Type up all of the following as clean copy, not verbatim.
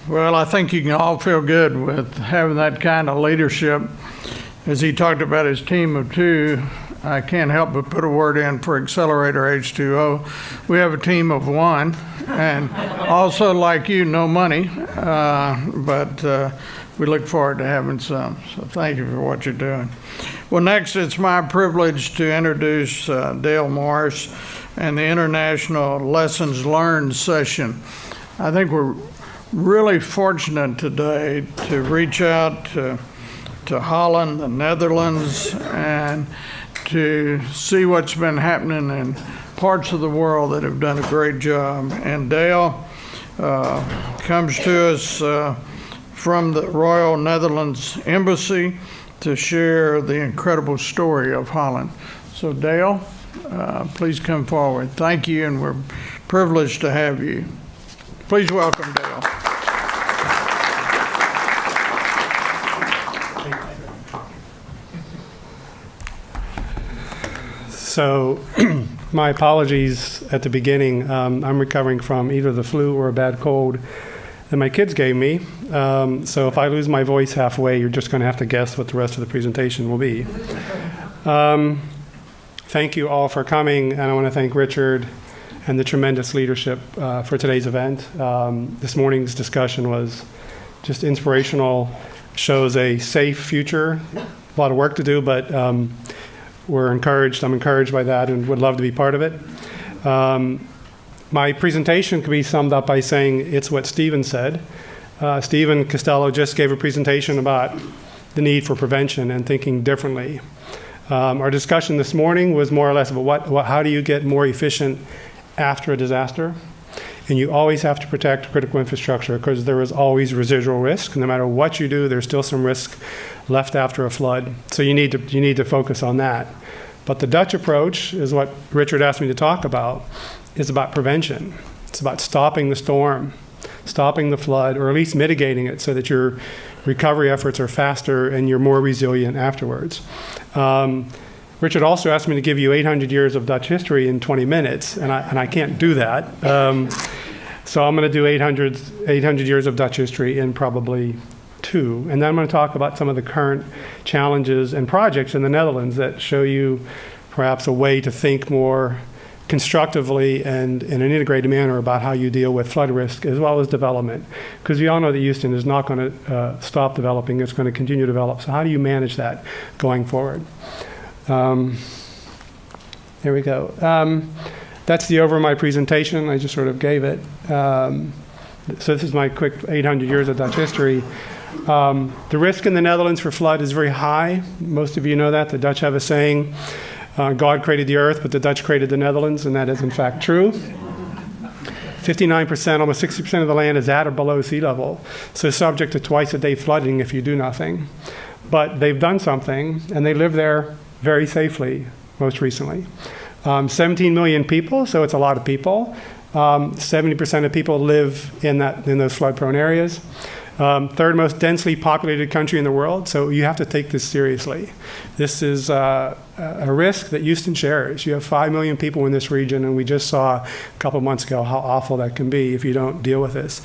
Well, I think you can all feel good with having that kind of leadership. As he talked about his team of two, I can't help but put a word in for Accelerator H2O. We have a team of one, and also like you, no money, but we look forward to having some. So thank you for what you're doing. Well, next, it's my privilege to introduce Dale Morris and the International Lessons Learned session. I think we're really fortunate today to reach out to Holland, the Netherlands, and to see what's been happening in parts of the world that have done a great job. And Dale comes to us from the Royal Netherlands Embassy to share the incredible story of Holland. So Dale, please come forward. Thank you, and we're privileged to have you. Please welcome Dale. So my apologies at the beginning. I'm recovering from either the flu or a bad cold that my kids gave me. So if I lose my voice halfway, you're just going to have to guess what the rest of the presentation will be. Thank you all for coming, and I want to thank Richard and the tremendous leadership for today's event. This morning's discussion was just inspirational, shows a safe future, a lot of work to do, but I'm encouraged by that and would love to be part of it. My presentation could be summed up by saying it's what Stephen said. Stephen Costello just gave a presentation about the need for prevention and thinking differently. Our discussion this morning was more or less about how do you get more efficient after a disaster. And you always have to protect critical infrastructure because there is always residual risk. No matter what you do, there's still some risk left after a flood. So you need to focus on that. But the Dutch approach is what Richard asked me to talk about, is about prevention. It's about stopping the storm, stopping the flood, or at least mitigating it so that your recovery efforts are faster and you're more resilient afterwards. Richard also asked me to give you 800 years of Dutch history in 20 minutes, and I can't do that. So I'm going to do 800 years of Dutch history in probably 2. And then I'm going to talk about some of the current challenges and projects in the Netherlands that show you perhaps a way to think more constructively and in an integrated manner about how you deal with flood risk as well as development. Because we all know that Houston is not going to stop developing, it's going to continue to develop. So how do you manage that going forward? There we go. That's the over my presentation. I just sort of gave it. So this is my quick 800 years of Dutch history. The risk in the Netherlands for flood is very high. Most of you know that. The Dutch have a saying, God created the earth, but the Dutch created the Netherlands, and that is in fact true. 59%, almost 60% of the land is at or below sea level. So subject to twice a day flooding if you do nothing. But they've done something, and they live there very safely most recently. 17 million people, so it's a lot of people. 70% of people live in those flood-prone areas. Third most densely populated country in the world, so you have to take this seriously. This is a risk that Houston shares. You have 5 million people in this region, and we just saw a couple months ago how awful that can be if you don't deal with this.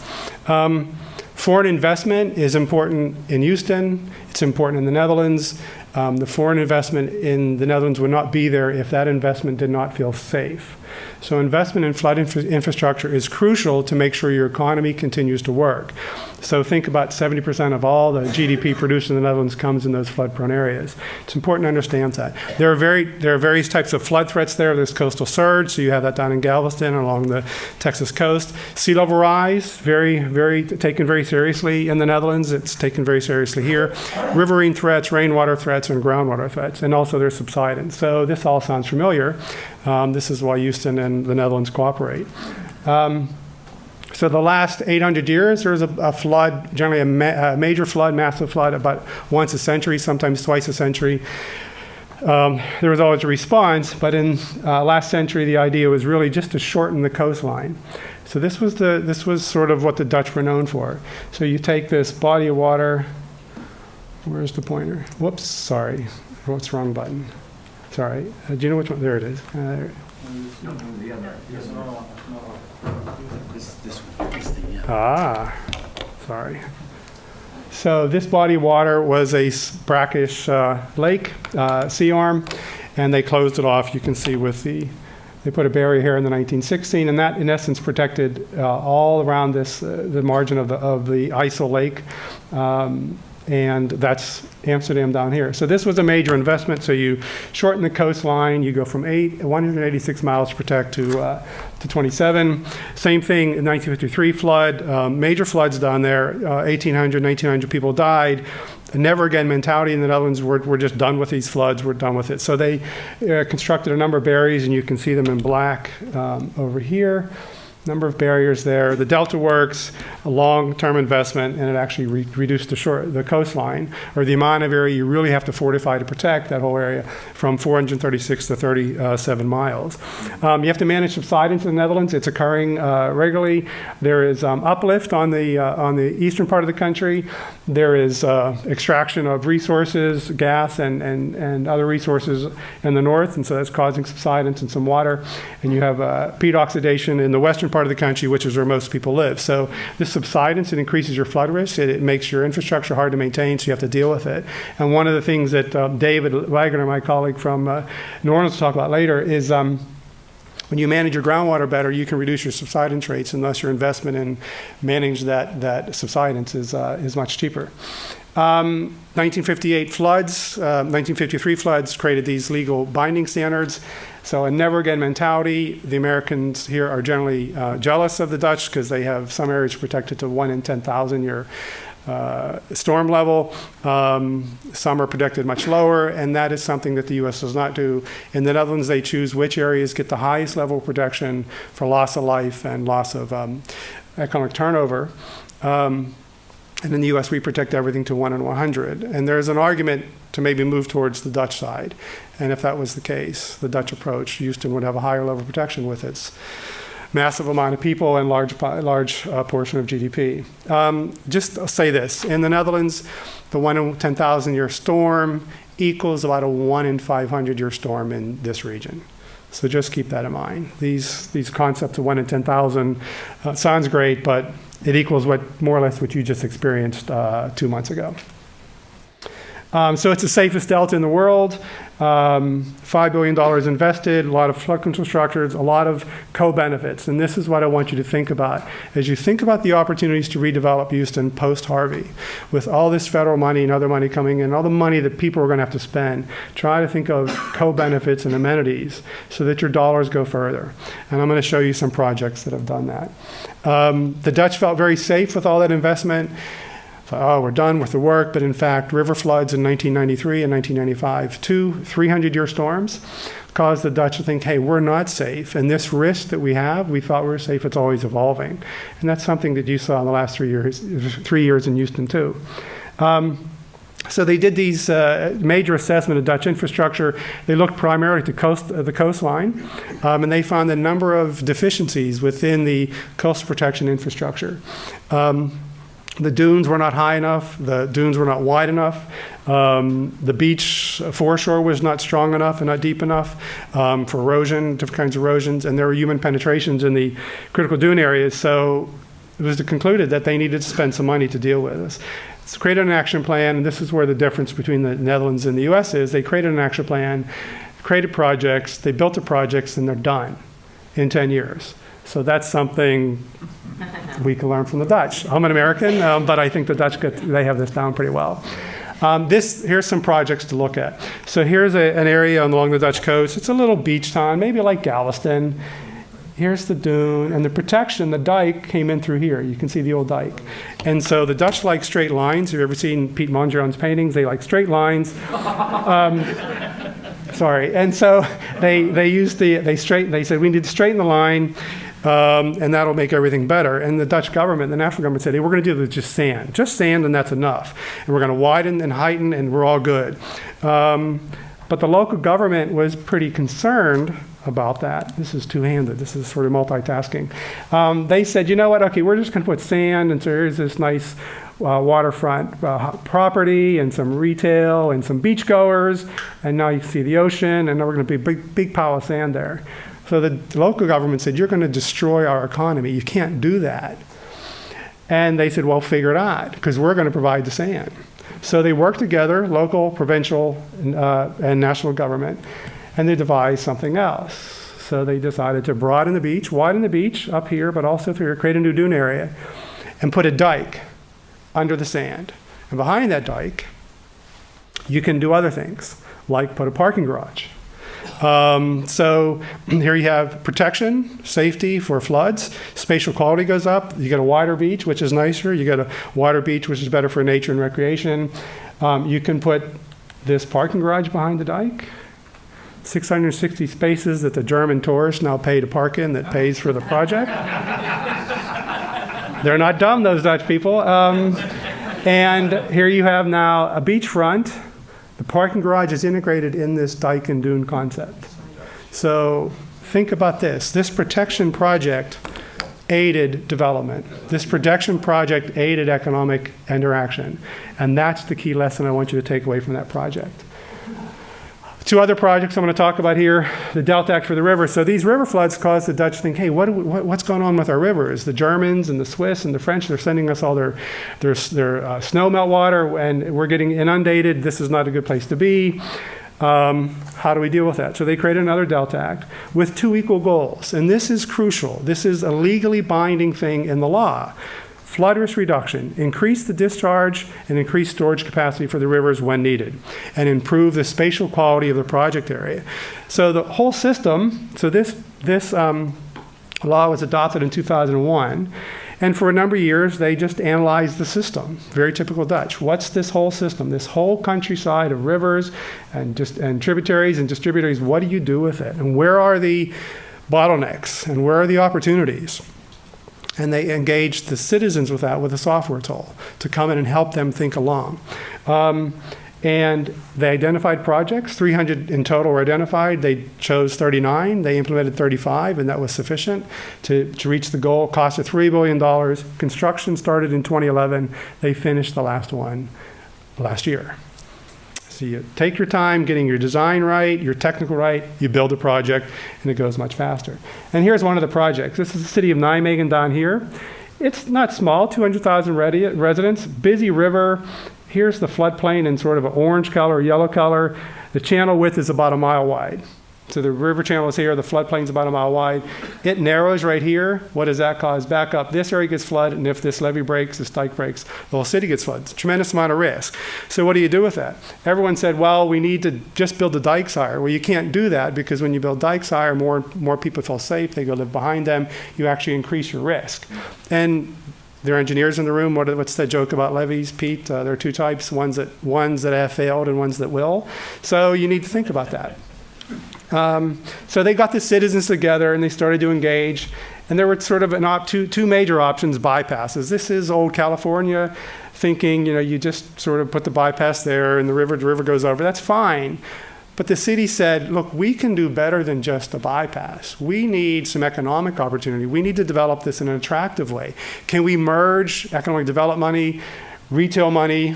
Foreign investment is important in Houston. It's important in the Netherlands. The foreign investment in the Netherlands would not be there if that investment did not feel safe. So investment in flood infrastructure is crucial to make sure your economy continues to work. So think about 70% of all the GDP produced in the Netherlands comes in those flood-prone areas. It's important to understand that. There are various types of flood threats there. There's coastal surge, so you have that down in Galveston along the Texas coast. Sea level rise, taken very seriously in the Netherlands. It's taken very seriously here. Riverine threats, rainwater threats, and groundwater threats, and also there's subsidence. So this all sounds familiar. This is why Houston and the Netherlands cooperate. So the last 800 years, there was a flood, generally a major flood, massive flood, about once a century, sometimes twice a century. There was always a response, but in last century, the idea was really just to shorten the coastline. So this was sort of what the Dutch were known for. So you take this body of water. Where's the pointer? Whoops, sorry. What's the wrong button? Sorry. Do you know which one? There it is. sorry. So this body of water was a brackish lake, sea arm, and they closed it off. You can see with they put a barrier here in the 1916, and that in essence protected all around this, the margin of the IJssel lake. And that's Amsterdam down here. So this was a major investment. So you shorten the coastline, you go from 186 miles to protect to 27. Same thing in 1953 flood, major floods down there, 1,800, 1,900 people died. A never again mentality in the Netherlands. We're just done with these floods, we're done with it. So they constructed a number of barriers, and you can see them in black over here. Number of barriers there. The Delta Works, a long-term investment, and it actually reduced the coastline, or the amount of area you really have to fortify to protect that whole area, from 436 to 37 miles. You have to manage subsidence in the Netherlands. It's occurring regularly. There is uplift on the eastern part of the country. There is extraction of resources, gas and other resources in the north, and so that's causing subsidence and some water. And you have peat oxidation in the western part of the country, which is where most people live. So this subsidence, it increases your flood risk. It makes your infrastructure hard to maintain, so you have to deal with it. And one of the things that David Wagner, my colleague from New Orleans, will talk about later is when you manage your groundwater better, you can reduce your subsidence rates, and thus your investment in managing that subsidence is much cheaper. 1958 floods, 1953 floods created these legal binding standards. So a never again mentality. The Americans here are generally jealous of the Dutch because they have some areas protected to 1 in 10,000 year storm level. Some are protected much lower, and that is something that the U.S. does not do. In the Netherlands, they choose which areas get the highest level of protection for loss of life and loss of economic turnover. And in the U.S., we protect everything to 1 in 100. And there's an argument to maybe move towards the Dutch side. And if that was the case, the Dutch approach, Houston would have a higher level of protection with its massive amount of people and large portion of GDP. Just say this. In the Netherlands, the 1 in 10,000 year storm equals about a 1 in 500 year storm in this region. So just keep that in mind. These concepts of 1 in 10,000 sounds great, but it equals more or less what you just experienced 2 months ago. So it's the safest delta in the world. $5 billion invested, a lot of flood control structures, a lot of co-benefits. And this is what I want you to think about. As you think about the opportunities to redevelop Houston post-Harvey, with all this federal money and other money coming in, all the money that people are going to have to spend, try to think of co-benefits and amenities so that your dollars go further. And I'm going to show you some projects that have done that. The Dutch felt very safe with all that investment. Oh, we're done with the work, but in fact, river floods in 1993 and 1995, 2 300-year storms, caused the Dutch to think, hey, we're not safe, and this risk that we have, we thought we were safe, it's always evolving. And that's something that you saw in the last 3 years in Houston, too. So they did these major assessment of Dutch infrastructure. They looked primarily to the coastline, and they found a number of deficiencies within the coastal protection infrastructure. The dunes were not high enough. The dunes were not wide enough. The beach foreshore was not strong enough and not deep enough for erosion, different kinds of erosions, and there were human penetrations in the critical dune areas. So it was concluded that they needed to spend some money to deal with this. So created an action plan, and this is where the difference between the Netherlands and the U.S. is. They created an action plan, created projects, they built the projects, and they're done in 10 years. So that's something we can learn from the Dutch. I'm an American, but I think the Dutch, they have this down pretty well. Here's some projects to look at. So here's an area along the Dutch coast. It's a little beach town, maybe like Galveston. Here's the dune, and the protection, the dike came in through here. You can see the old dike. And so the Dutch like straight lines. Have you ever seen Piet Mondrian's paintings? They like straight lines. Sorry. And so they said we need to straighten the line. And that'll make everything better. And the Dutch government, the national government said, hey, we're going to do this just sand, and that's enough. And we're going to widen and heighten, and we're all good. But the local government was pretty concerned about that. This is two-handed. This is sort of multitasking. They said, you know what? Okay, we're just going to put sand, and so here's this nice waterfront property and some retail and some beachgoers, and now you see the ocean, and now we're going to be a big pile of sand there. So the local government said, you're going to destroy our economy. You can't do that. And they said, well, figure it out, because we're going to provide the sand. So they worked together, local, provincial, and national government, and they devised something else. So they decided to widen the beach up here, but also through here, create a new dune area, and put a dike under the sand. And behind that dike, you can do other things, like put a parking garage. So here you have protection, safety for floods, spatial quality goes up, you get a wider beach, which is nicer, you get a wider beach, which is better for nature and recreation. You can put this parking garage behind the dike, 660 spaces that the German tourists now pay to park in, that pays for the project. They're not dumb, those Dutch people. And here you have now a beachfront. The parking garage is integrated in this dike and dune concept. So think about this. This protection project aided development. This protection project aided economic interaction. And that's the key lesson I want you to take away from that project. Two other projects I'm going to talk about here, the Delta Act for the river. So these river floods caused the Dutch to think, hey, what's going on with our rivers? The Germans and the Swiss and the French, they're sending us all their snow melt water, and we're getting inundated. This is not a good place to be. How do we deal with that? So they created another Delta Act with two equal goals. And this is crucial. This is a legally binding thing in the law. Flood risk reduction, increase the discharge and increase storage capacity for the rivers when needed, and improve the spatial quality of the project area. So the whole system, so this law was adopted in 2001, and for a number of years they just analyzed the system. Very typical Dutch. What's this whole system, this whole countryside of rivers and tributaries and distributaries, what do you do with it? And where are the bottlenecks and where are the opportunities? And they engaged the citizens with that with a software tool to come in and help them think along. And they identified projects. 300 in total were identified. They chose 39. They implemented 35, and that was sufficient to reach the goal. Cost of $3 billion. Construction started in 2011. They finished the last one last year. So you take your time getting your design right, your technical right, you build a project, and it goes much faster. And here's one of the projects. This is the city of Nijmegen down here. It's not small, 200,000 residents, busy river. Here's the floodplain in sort of an orange color, yellow color. The channel width is about a mile wide. So the river channel is here, the floodplain's about a mile wide. It narrows right here. What does that cause? Back up, this area gets flooded, and if this levee breaks, this dike breaks, the whole city gets flooded. It's a tremendous amount of risk. So what do you do with that? Everyone said, well, we need to just build the dikes higher. Well, you can't do that, because when you build dikes higher, more people feel safe, they go live behind them, you actually increase your risk. And there are engineers in the room. What's that joke about levees, Pete? There are two types, ones that have failed and ones that will. So you need to think about that. So they got the citizens together and they started to engage, and there were sort of two major options: bypasses. This is old California thinking, you just sort of put the bypass there and the river goes over. That's fine. But the city said, look, we can do better than just a bypass. We need some economic opportunity. We need to develop this in an attractive way. Can we merge economic development money, retail money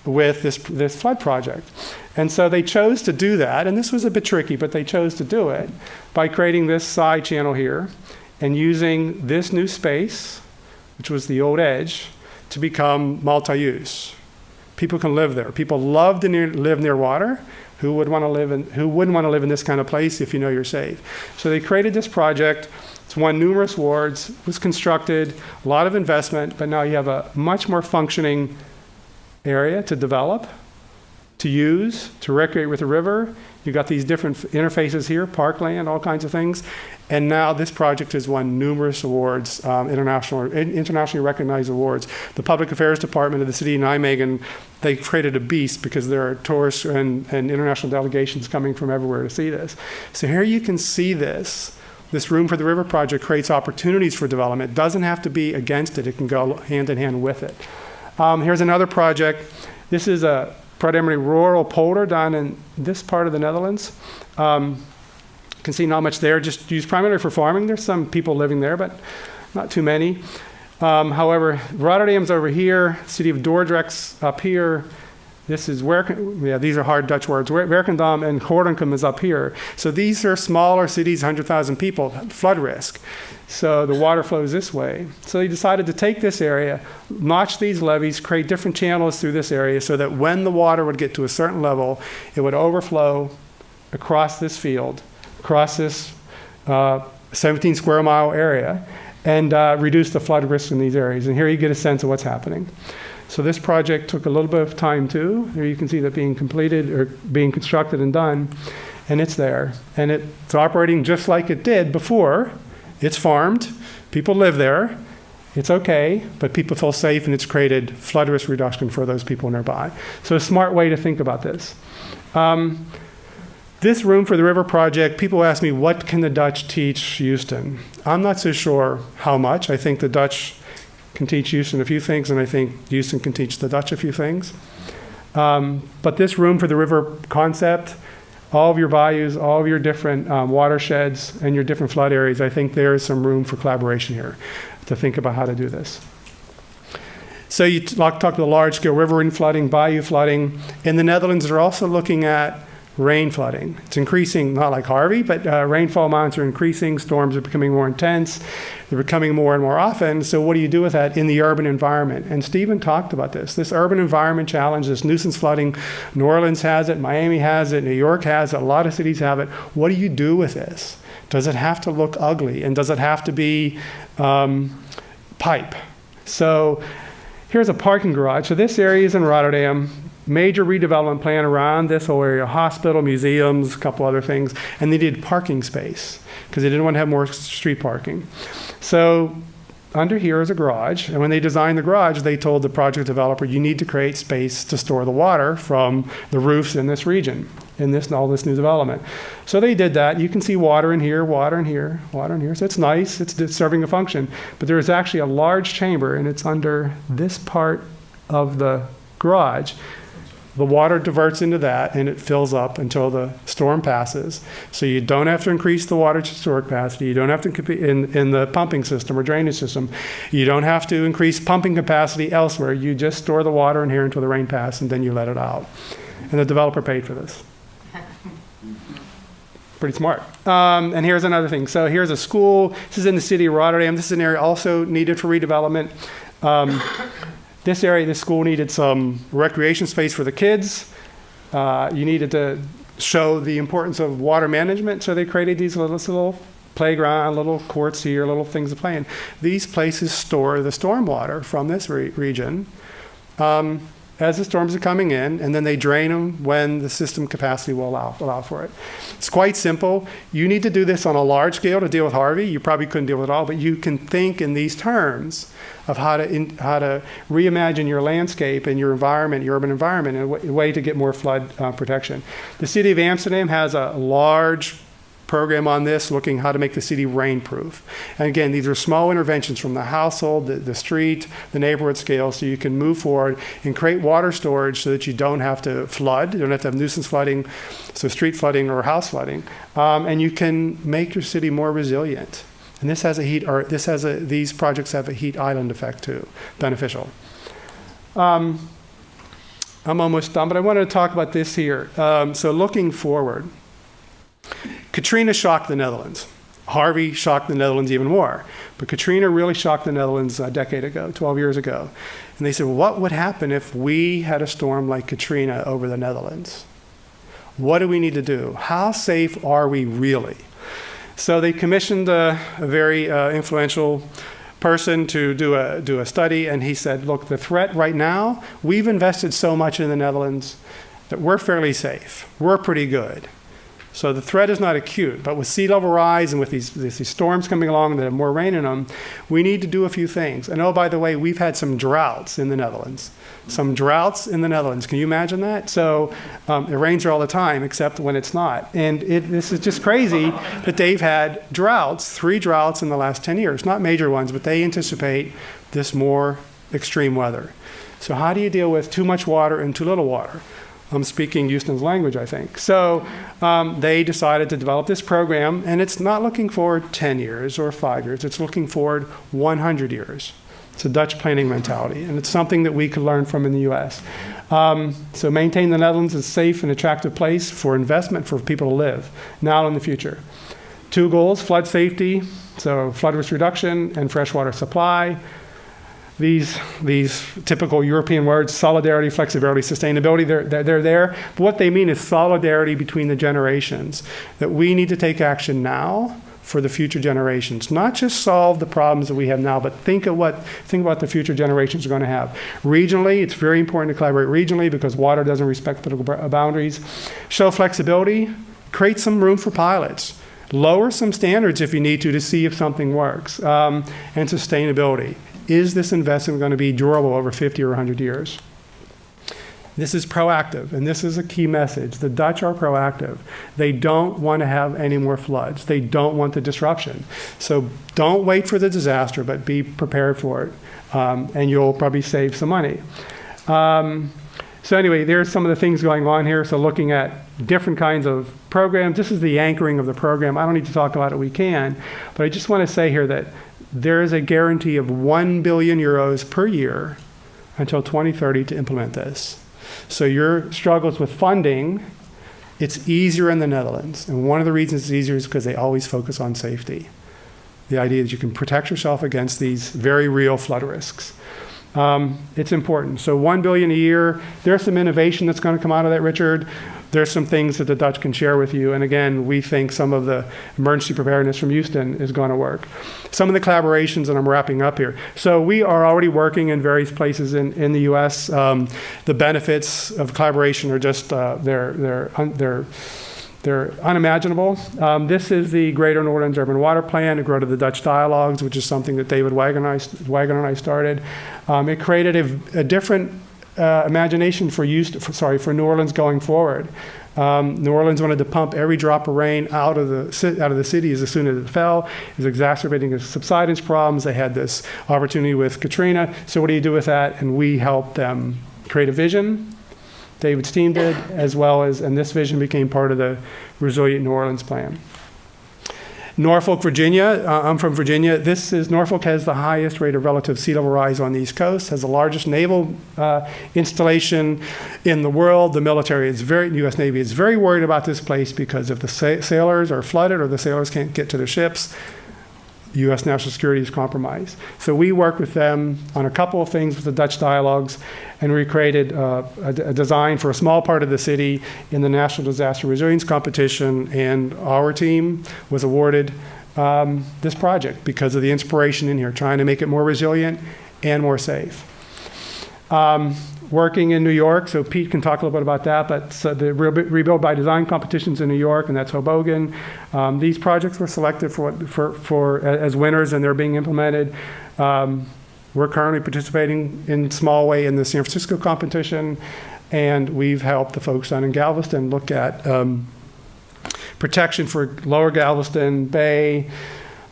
with this flood project? And so they chose to do that, and this was a bit tricky, but they chose to do it by creating this side channel here and using this new space, which was the old edge, to become multi-use. People can live there. People love to live near water. Who wouldn't want to live in this kind of place if you know you're safe? So they created this project. It's won numerous awards, was constructed, a lot of investment, but now you have a much more functioning area to develop, to use, to recreate with the river. You've got these different interfaces here, parkland, all kinds of things. And now this project has won numerous awards, internationally recognized awards. The Public Affairs Department of the city of Nijmegen, they created a beast because there are tourists and international delegations coming from everywhere to see this. So here you can see this. This Room for the River project creates opportunities for development. It doesn't have to be against it. It can go hand in hand with it. Here's another project. This is a predominantly rural polder down in this part of the Netherlands. You can see not much there, just used primarily for farming. There's some people living there, but not too many. However, Rotterdam's over here, city of Dordrecht's up here. This is these are hard Dutch words. Werkendam and Gorinchem is up here. So these are smaller cities, 100,000 people, flood risk. So the water flows this way. So they decided to take this area, notch these levees, create different channels through this area so that when the water would get to a certain level, it would overflow across this field, across this 17 square mile area, and reduce the flood risk in these areas. And here you get a sense of what's happening. So this project took a little bit of time too. Here you can see that being completed or being constructed and done, and it's there. And it's operating just like it did before. It's farmed, people live there, it's okay, but people feel safe and it's created flood risk reduction for those people nearby. So a smart way to think about this. This Room for the River project, people ask me, what can the Dutch teach Houston? I'm not so sure how much. I think the Dutch can teach Houston a few things, and I think Houston can teach the Dutch a few things. But this Room for the River concept, all of your bayous, all of your different watersheds and your different flood areas, I think there is some room for collaboration here to think about how to do this. So you talk to the large-scale riverine flooding, bayou flooding. In the Netherlands, they're also looking at rain flooding. It's increasing, not like Harvey, but rainfall amounts are increasing, storms are becoming more intense, they're becoming more and more often. So what do you do with that in the urban environment? And Stephen talked about this urban environment challenge, this nuisance flooding. New Orleans has it, Miami has it, New York has it, a lot of cities have it. What do you do with this? Does it have to look ugly? And does it have to be pipe? So here's a parking garage. So this area is in Rotterdam. Major redevelopment plan around this whole area, hospital, museums, a couple other things, and they did parking space because they didn't want to have more street parking. So under here is a garage, and when they designed the garage, they told the project developer, you need to create space to store the water from the roofs in this region, in all this new development. So they did that. You can see water in here, water in here, water in here. So it's nice, it's serving a function. But there is actually a large chamber, and it's under this part of the garage. The water diverts into that, and it fills up until the storm passes. So you don't have to increase the water storage capacity. You don't have to compete in the pumping system or drainage system. You don't have to increase pumping capacity elsewhere. You just store the water in here until the rain passes, and then you let it out. And the developer paid for this. Pretty smart. And here's another thing. So here's a school. This is in the city of Rotterdam. This is an area also needed for redevelopment. This area, this school needed some recreation space for the kids. You needed to show the importance of water management, so they created these little playground, little courts here, little things to play in. These places store the stormwater from this region as the storms are coming in, and then they drain them when the system capacity will allow for it. It's quite simple. You need to do this on a large scale to deal with Harvey. You probably couldn't deal with it all, but you can think in these terms of how to reimagine your landscape and your environment, your urban environment, in a way to get more flood protection. The city of Amsterdam has a large program on this, looking how to make the city rainproof. And again, these are small interventions from the household, the street, the neighborhood scale, so you can move forward and create water storage so that you don't have to flood, you don't have to have nuisance flooding, so street flooding or house flooding, and you can make your city more resilient. And this has these projects have a heat island effect too, beneficial. I'm almost done, but I wanted to talk about this here. So looking forward, Katrina shocked the Netherlands. Harvey shocked the Netherlands even more. But Katrina really shocked the Netherlands a decade ago, 12 years ago. And they said, well, what would happen if we had a storm like Katrina over the Netherlands? What do we need to do? How safe are we really? So they commissioned a very influential person to do a study, and he said, look, the threat right now, we've invested so much in the Netherlands that we're fairly safe. We're pretty good. So the threat is not acute, but with sea level rise and with these storms coming along that have more rain in them, we need to do a few things. And oh, by the way, we've had some droughts in the Netherlands. Some droughts in the Netherlands. Can you imagine that? So it rains there all the time, except when it's not. And this is just crazy that they've had droughts, 3 droughts in the last 10 years. Not major ones, but they anticipate this more extreme weather. So how do you deal with too much water and too little water? I'm speaking Houston's language, I think. So they decided to develop this program, and it's not looking forward 10 years or 5 years. It's looking forward 100 years. It's a Dutch planning mentality, and it's something that we could learn from in the U.S. So maintain the Netherlands as a safe and attractive place for investment for people to live, now and in the future. 2 goals, flood safety, so flood risk reduction and freshwater supply. These typical European words, solidarity, flexibility, sustainability, they're there. But what they mean is solidarity between the generations, that we need to take action now for the future generations. Not just solve the problems that we have now, but think about the future generations are going to have. Regionally, it's very important to collaborate regionally because water doesn't respect political boundaries. Show flexibility, create some room for pilots. Lower some standards if you need to see if something works. And sustainability. Is this investment going to be durable over 50 or 100 years? This is proactive, and this is a key message. The Dutch are proactive. They don't want to have any more floods. They don't want the disruption. So don't wait for the disaster, but be prepared for it, and you'll probably save some money. So anyway, there's some of the things going on here. So looking at different kinds of programs. This is the anchoring of the program. I don't need to talk about it. We can. But I just want to say here that there is a guarantee of 1 billion euros per year until 2030 to implement this. So your struggles with funding, it's easier in the Netherlands. And one of the reasons it's easier is because they always focus on safety. The idea that you can protect yourself against these very real flood risks. It's important. So 1 billion a year. There's some innovation that's going to come out of that, Richard. There's some things that the Dutch can share with you. And again, we think some of the emergency preparedness from Houston is going to work. Some of the collaborations, and I'm wrapping up here. So we are already working in various places in the U.S. The benefits of collaboration are just, they're unimaginable. This is the Greater Netherlands Urban Water Plan to grow to the Dutch Dialogues, which is something that David Wagner and I started. It created a different imagination for New Orleans going forward. New Orleans wanted to pump every drop of rain out of the city as soon as it fell. It was exacerbating the subsidence problems. They had this opportunity with Katrina. So what do you do with that? And we helped them create a vision. David's team did, as well as, and this vision became part of the Resilient New Orleans plan. Norfolk, Virginia. I'm from Virginia. Norfolk has the highest rate of relative sea level rise on the East Coast, has the largest naval installation in the world. The military U.S. Navy is very worried about this place because if the sailors are flooded or the sailors can't get to their ships, U.S. national security is compromised. So we worked with them on a couple of things with the Dutch Dialogues, and we created a design for a small part of the city in the National Disaster Resilience Competition, and our team was awarded this project because of the inspiration in here, trying to make it more resilient and more safe. Working in New York, so Pete can talk a little bit about that, but the Rebuild by Design competitions in New York, and that's Hoboken. These projects were selected as winners, and they're being implemented. We're currently participating in a small way in the San Francisco competition, and we've helped the folks down in Galveston look at protection for Lower Galveston Bay,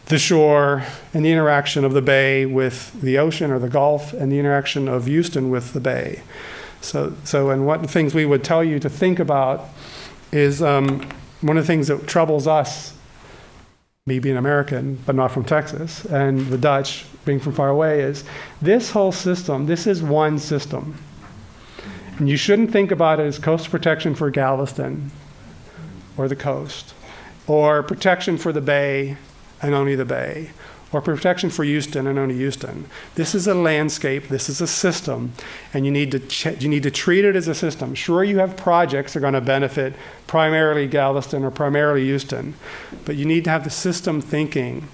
the shore, and the interaction of the bay with the ocean or the Gulf, and the interaction of Houston with the bay. So and what the things we would tell you to think about is one of the things that troubles us, me being American, but not from Texas, and the Dutch being from far away, is this whole system, this is one system. And you shouldn't think about it as coastal protection for Galveston or the coast, or protection for the bay and only the bay, or protection for Houston and only Houston. This is a landscape, this is a system, and you need to treat it as a system. Sure, you have projects that are going to benefit primarily Galveston or primarily Houston, but you need to have the system thinking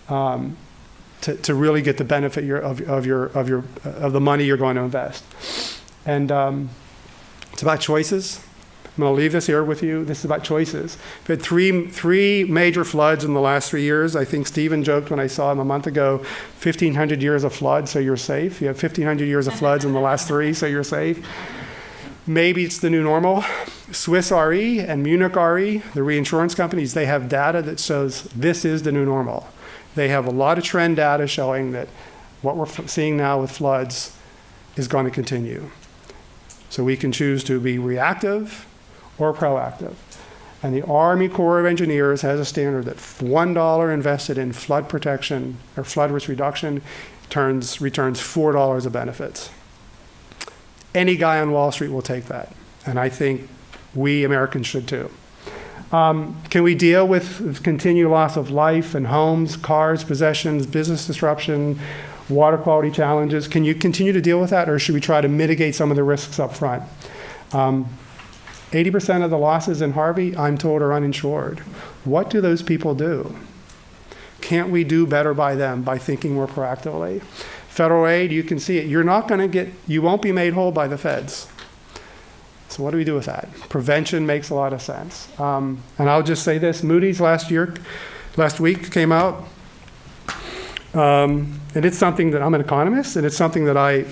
to really get the benefit of the money you're going to invest. And it's about choices. I'm going to leave this here with you. This is about choices. We've had three major floods in the last 3 years. I think Stephen joked when I saw him a month ago, 1,500 years of flood, so you're safe. You have 1,500 years of floods in the last 3, so you're safe. Maybe it's the new normal. Swiss Re and Munich Re, the reinsurance companies, they have data that shows this is the new normal. They have a lot of trend data showing that what we're seeing now with floods is going to continue. So we can choose to be reactive or proactive. And the Army Corps of Engineers has a standard that $1 invested in flood protection or flood risk reduction returns $4 of benefits. Any guy on Wall Street will take that. And I think we Americans should too. Can we deal with continued loss of life and homes, cars, possessions, business disruption, water quality challenges? Can you continue to deal with that, or should we try to mitigate some of the risks up front? 80% of the losses in Harvey, I'm told, are uninsured. What do those people do? Can't we do better by them by thinking more proactively? Federal aid, you can see it. You won't be made whole by the feds. So what do we do with that? Prevention makes a lot of sense. And I'll just say this, Moodys last week came out, and it's something that I'm an economist, and it's something that I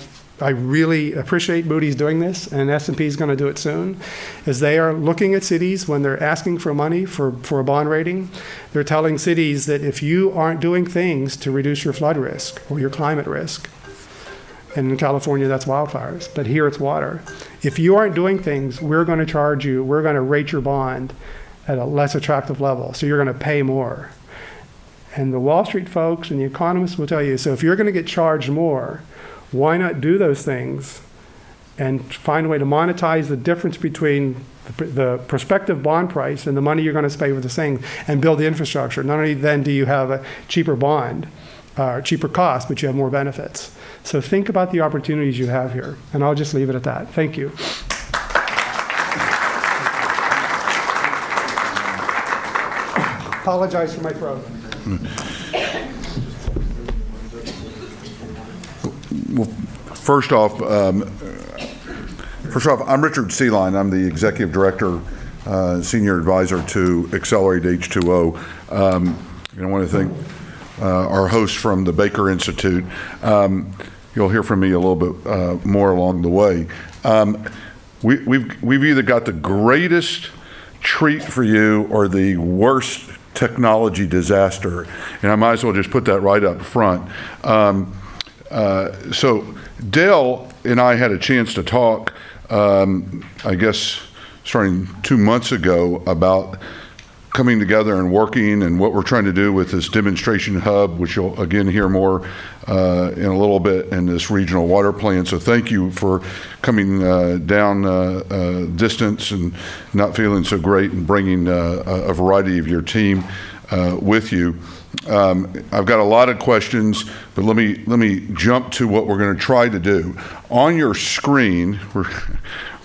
really appreciate Moodys doing this, and S&P is going to do it soon, is they are looking at cities when they're asking for money for a bond rating. They're telling cities that if you aren't doing things to reduce your flood risk or your climate risk, and in California that's wildfires, but here it's water. If you aren't doing things, we're going to charge you, we're going to rate your bond at a less attractive level, so you're going to pay more. And the Wall Street folks and the economists will tell you, so if you're going to get charged more, why not do those things and find a way to monetize the difference between the prospective bond price and the money you're going to pay for this thing and build the infrastructure? Not only then do you have a cheaper bond, cheaper cost, but you have more benefits. So think about the opportunities you have here. And I'll just leave it at that. Thank you. Apologize for my throat. Well, first off, I'm Richard Ceylon. I'm the Executive Director, Senior Advisor to Accelerate H2O. I want to thank our host from the Baker Institute. You'll hear from me a little bit more along the way. We've either got the greatest treat for you or the worst technology disaster, and I might as well just put that right up front. So Dale and I had a chance to talk, I guess, starting 2 months ago about coming together and working and what we're trying to do with this demonstration hub, which you'll again hear more in a little bit, in this regional water plan. So thank you for coming down distance and not feeling so great and bringing a variety of your team with you. I've got a lot of questions, but let me jump to what we're going to try to do. On your screen,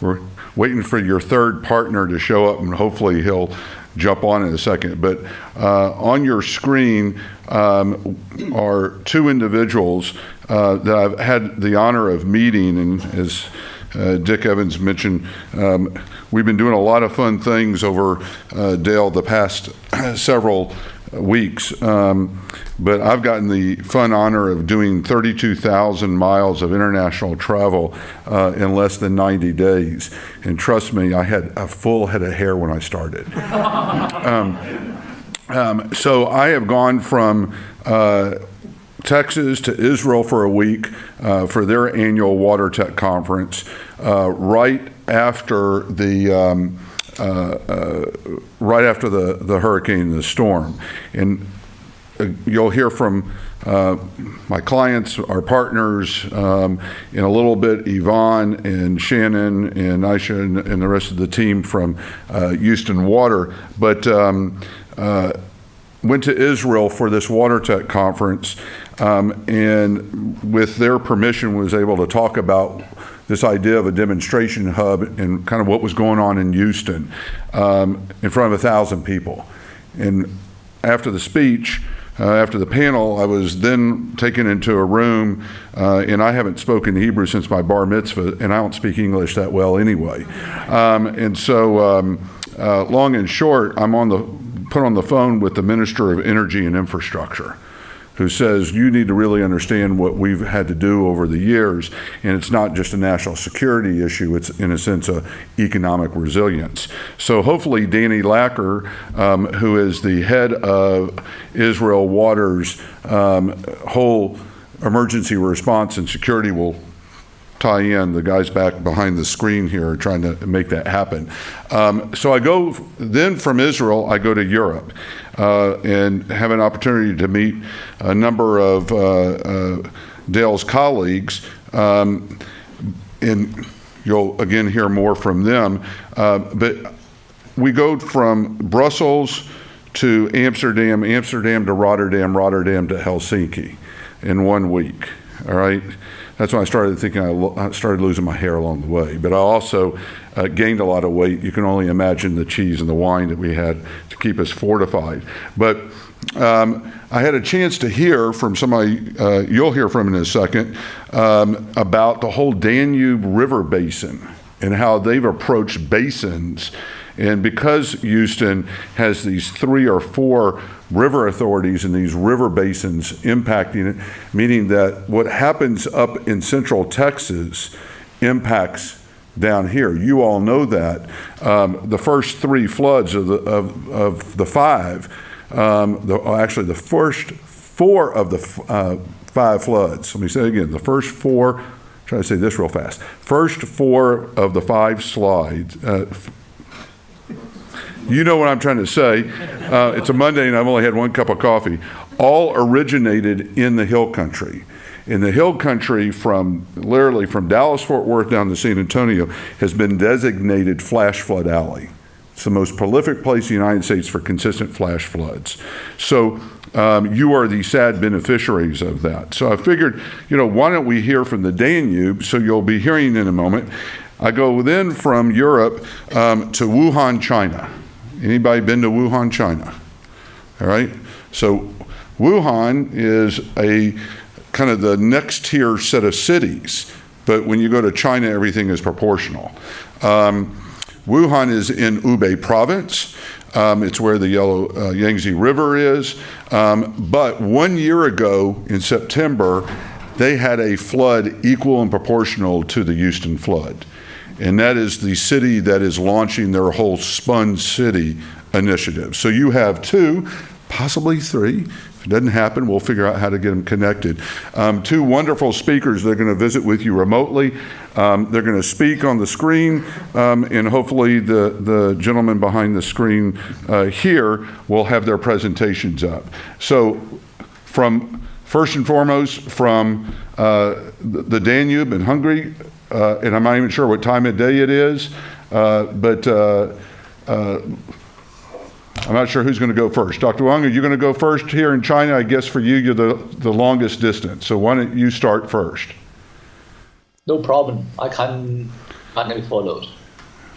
we're waiting for your third partner to show up, and hopefully he'll jump on in a second. But on your screen are two individuals that I've had the honor of meeting, and as Dick Evans mentioned, we've been doing a lot of fun things over Dale the past several weeks, but I've gotten the fun honor of doing 32,000 miles of international travel in less than 90 days. And trust me, I had a full head of hair when I started. So I have gone from Texas to Israel for a week for their annual Water Tech conference right after the hurricane, the storm. And you'll hear from my clients, our partners, in a little bit, Yvonne and Shannon and Aisha and the rest of the team from Houston Water. But went to Israel for this Water Tech conference, and with their permission was able to talk about this idea of a demonstration hub and kind of what was going on in Houston in front of 1,000 people. And after the speech, after the panel, I was then taken into a room, and I haven't spoken Hebrew since my bar mitzvah, and I don't speak English that well anyway. And so long and short, I'm put on the phone with the Minister of Energy and Infrastructure, who says, you need to really understand what we've had to do over the years, and it's not just a national security issue, it's in a sense of economic resilience. So hopefully Danny Lacker, who is the head of Israel Water's whole emergency response and security, will tie in. The guys back behind the screen here are trying to make that happen. So I go, then from Israel, I go to Europe and have an opportunity to meet a number of Dale's colleagues. And you'll again hear more from them. But we go from Brussels to Amsterdam, Amsterdam to Rotterdam, Rotterdam to Helsinki in 1 week. All right. That's when I started thinking I started losing my hair along the way. But I also gained a lot of weight. You can only imagine the cheese and the wine that we had to keep us fortified. But I had a chance to hear from somebody you'll hear from in a second about the whole Danube River basin and how they've approached basins. And because Houston has these 3 or 4 river authorities and these river basins impacting it, meaning that what happens up in central Texas impacts down here. You all know that. The first 3 floods of the 5, actually the first 4 of the 5 floods, let me say it again, the first 4, try to say this real fast, first 4 of the 5 slides, you know what I'm trying to say. It's a Monday and I've only had 1 cup of coffee. All originated in the Hill Country. In the Hill Country, literally from Dallas-Fort Worth down to San Antonio, has been designated flash flood alley. It's the most prolific place in the United States for consistent flash floods. So you are the sad beneficiaries of that. So I figured, why don't we hear from the Danube? So you'll be hearing in a moment. I go then from Europe to Wuhan, China. Anybody been to Wuhan, China? All right. So Wuhan is a kind of the next tier set of cities, but when you go to China, everything is proportional. Wuhan is in Hubei province. It's where the Yellow Yangtze River is. But 1 year ago in September, they had a flood equal and proportional to the Houston flood. And that is the city that is launching their whole Spun City initiative. So you have 2, possibly 3. If it doesn't happen, we'll figure out how to get them connected. 2 wonderful speakers that are going to visit with you remotely. They're going to speak on the screen, and hopefully the gentleman behind the screen here will have their presentations up. So first and foremost, from the Danube in Hungary, and I'm not even sure what time of day it is, but I'm not sure who's going to go first. Dr. Wong, are you going to go first here in China? I guess for you, you're the longest distance. So why don't you start first? No problem. I can follow.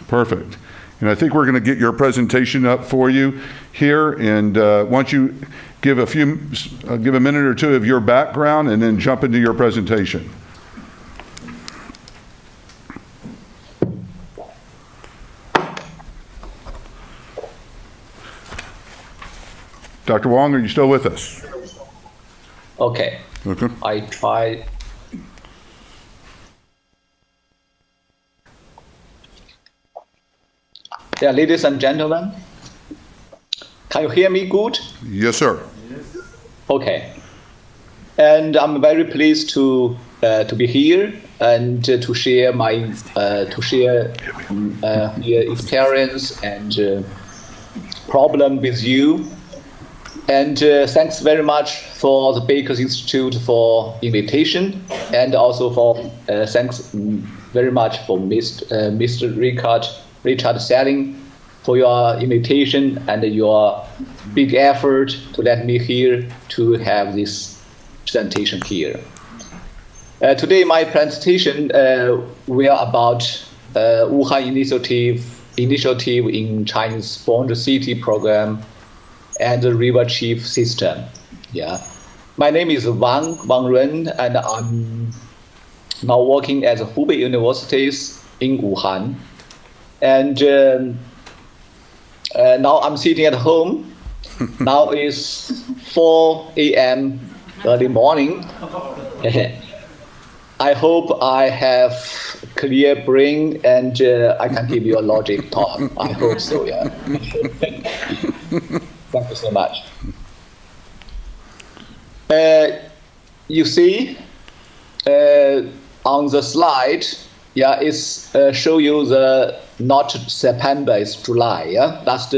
Perfect. And I think we're going to get your presentation up for you here. And why don't you give a minute or 2 of your background and then jump into your presentation. Dr. Wong, are you still with us? Okay. Okay. I try. Yeah, ladies and gentlemen, can you hear me good? Yes, sir. Okay. And I'm very pleased to be here and to share my experience and problem with you. And thanks very much for the Baker Institute for invitation, and also for thanks very much for Mr. Richard Ceylon for your invitation and your big effort to let me here to have this presentation here. Today my presentation will about Wuhan initiative in Chinese Sponge City program and the river chief system. Yeah, my name is Wong Rijn, and I'm now working at the Hubei University in Wuhan. And now I'm sitting at home. Now is 4 a.m. early morning. I hope I have clear brain and I can give you a logic talk. I hope so, yeah. Thank you so much. You see, on the slide, is show you the not September, it's July. Last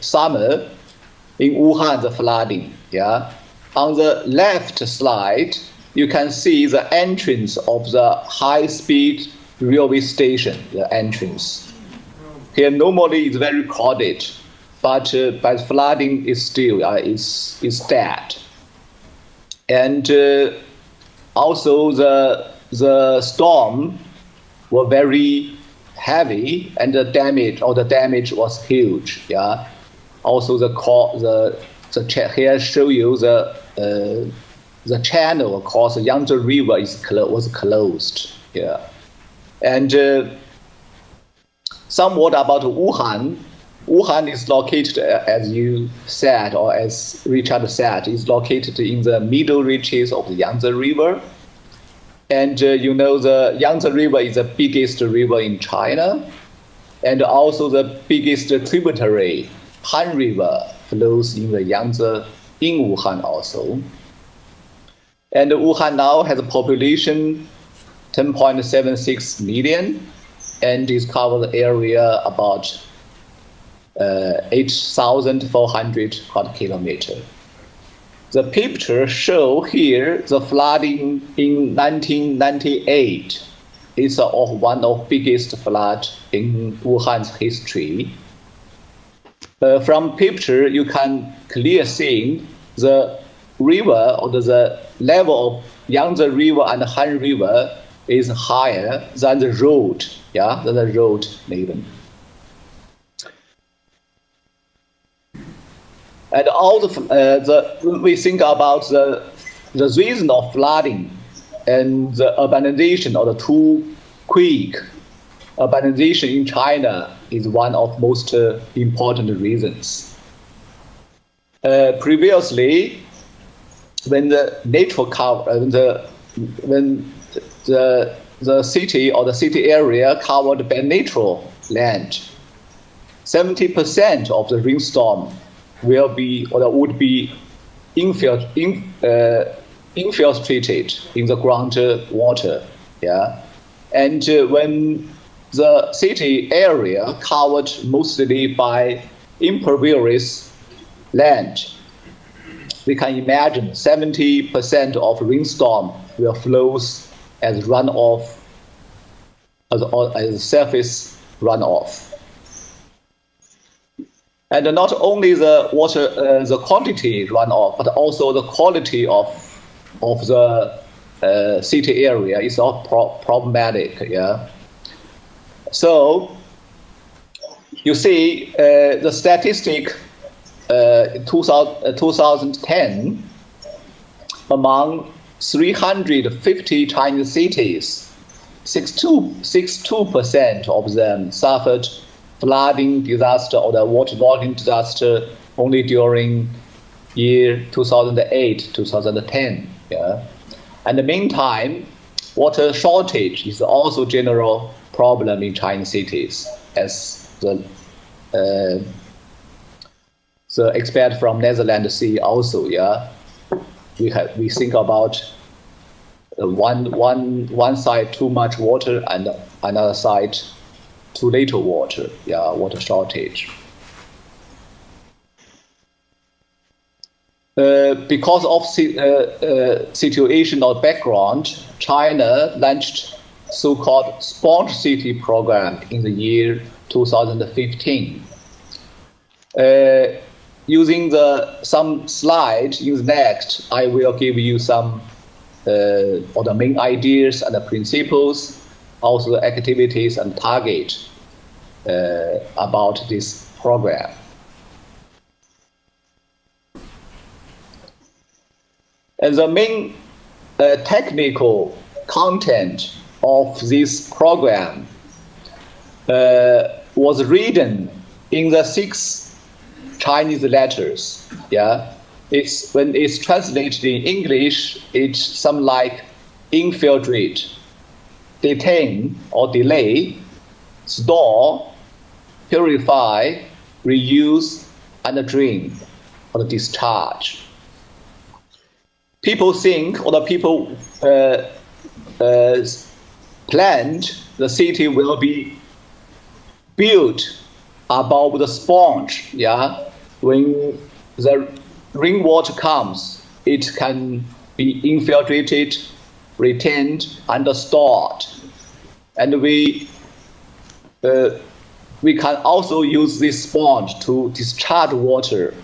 summer in Wuhan, the flooding. On the left slide, you can see the entrance of the high-speed railway station. The entrance here normally is very crowded, but by the flooding is still is dead. And also the storm were very heavy, and the damage was huge. Also here show you the channel across the Yangtze River was closed. And somewhat about Wuhan. Wuhan is located, as you said, or as Richard said, is located in the middle reaches of the Yangtze River. And the Yangtze River is the biggest river in China, and also the biggest tributary, Han River, flows in the Yangtze in Wuhan also. And Wuhan now has a population 10.76 million, and is covered area about 8,400 square kilometers. The picture show here the flooding in 1998. It's one of biggest flood in Wuhan's history. From picture, you can clearly see the river or the level of Yangtze River and Han River is higher than the road. Than the road even. And all when we think about the reason of flooding and the urbanization or the too quick urbanization in China is one of most important reasons. Previously, when the nature when the city or the city area covered by natural land, 70% of the rainstorm would be infiltrated in the groundwater. And when the city area covered mostly by impervious land, we can imagine 70% of rainstorm will flow as runoff, as surface runoff. And not only the water, the quantity runoff, but also the quality of the city area is all problematic. So you see the statistic 2010 among 350 Chinese cities, 62% of them suffered flooding disaster or the waterlogging disaster only during year 2008, 2010. And in the meantime, water shortage is also general problem in Chinese cities, as the expert from Netherlands see also. We think about one side too much water and another side too little water. Water shortage. Because of situational background, China launched so-called Smart City program in the year 2015. Using some slides in the next, I will give you some or the main ideas and the principles, also the activities and target about this program. And the main technical content of this program was written in the 6 Chinese letters. It's when it's translated in English, it's something like infiltrate, detain or delay, store, purify, reuse, and drain or discharge. People think, or the people planned, the city will be built above the sponge. Yeah, when the rainwater comes, it can be infiltrated, retained, and stored. And we can also use this sponge to discharge water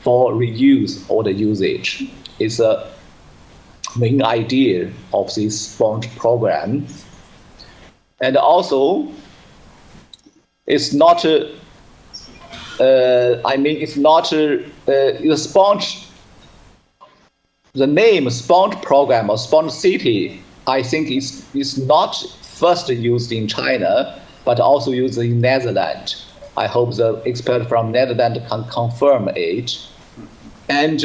for reuse or the usage. It's a main idea of this sponge program. And also, it's not the sponge. The name sponge program or sponge city, I think is not first used in China, but also used in Netherlands. I hope the expert from Netherlands can confirm it. And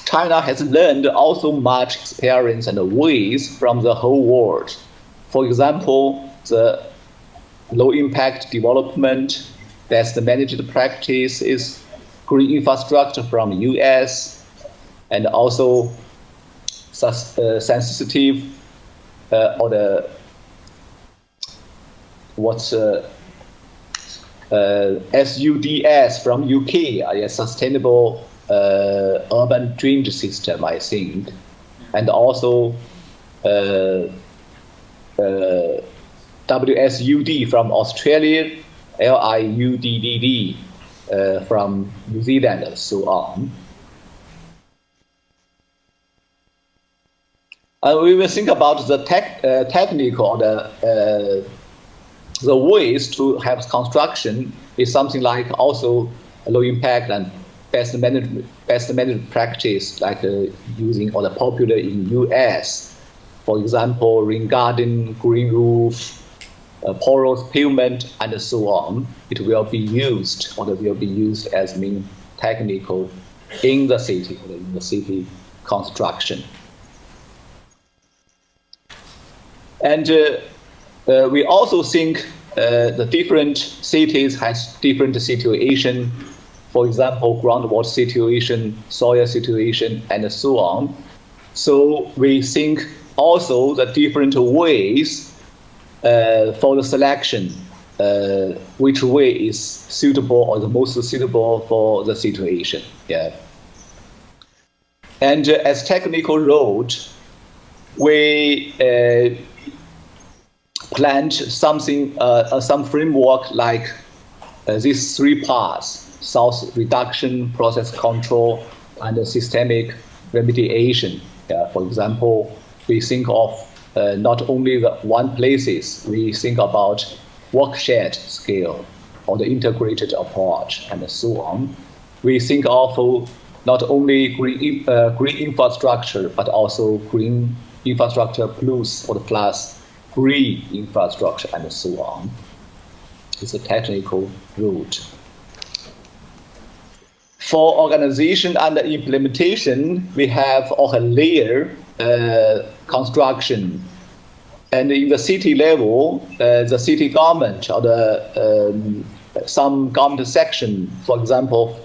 China has learned also much experience and ways from the whole world. For example, the low impact development, that's the managed practice, is green infrastructure from US, and also sensitive or the SUDS from UK, a sustainable urban drainage system, I think, and also WSUD from Australia, LIUDDD from New Zealand, and so on. And we will think about the technical, the ways to have construction is something like also low impact and best managed practice, like using or the popular in US. For example, rain garden, green roof, porous pavement, and so on. It will be used or will be used as main technical in the city or in the city construction. And we also think the different cities has different situation. For example, groundwater situation, soil situation, and so on. So we think also the different ways for the selection, which way is suitable or the most suitable for the situation. Yeah. And as technical road, we planned something, some framework like these three parts: source reduction, process control, and systemic remediation. For example, we think of not only the one places, we think about watershed scale or the integrated approach, and so on. We think of not only green infrastructure, but also green infrastructure plus or plus green infrastructure, and so on. It's a technical route. For organization and implementation, we have a layer construction. And in the city level, the city government or some government section, for example,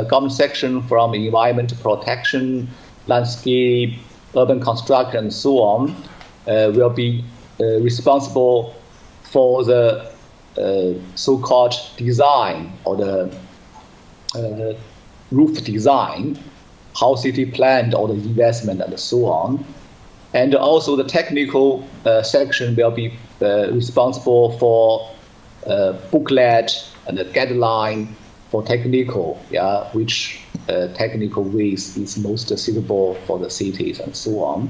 government section from environment protection, landscape, urban construction, and so on, will be responsible for the so-called design or the roof design, how city planned or the investment, and so on. And also the technical section will be responsible for booklet and the guideline for technical, which technical ways is most suitable for the cities, and so on.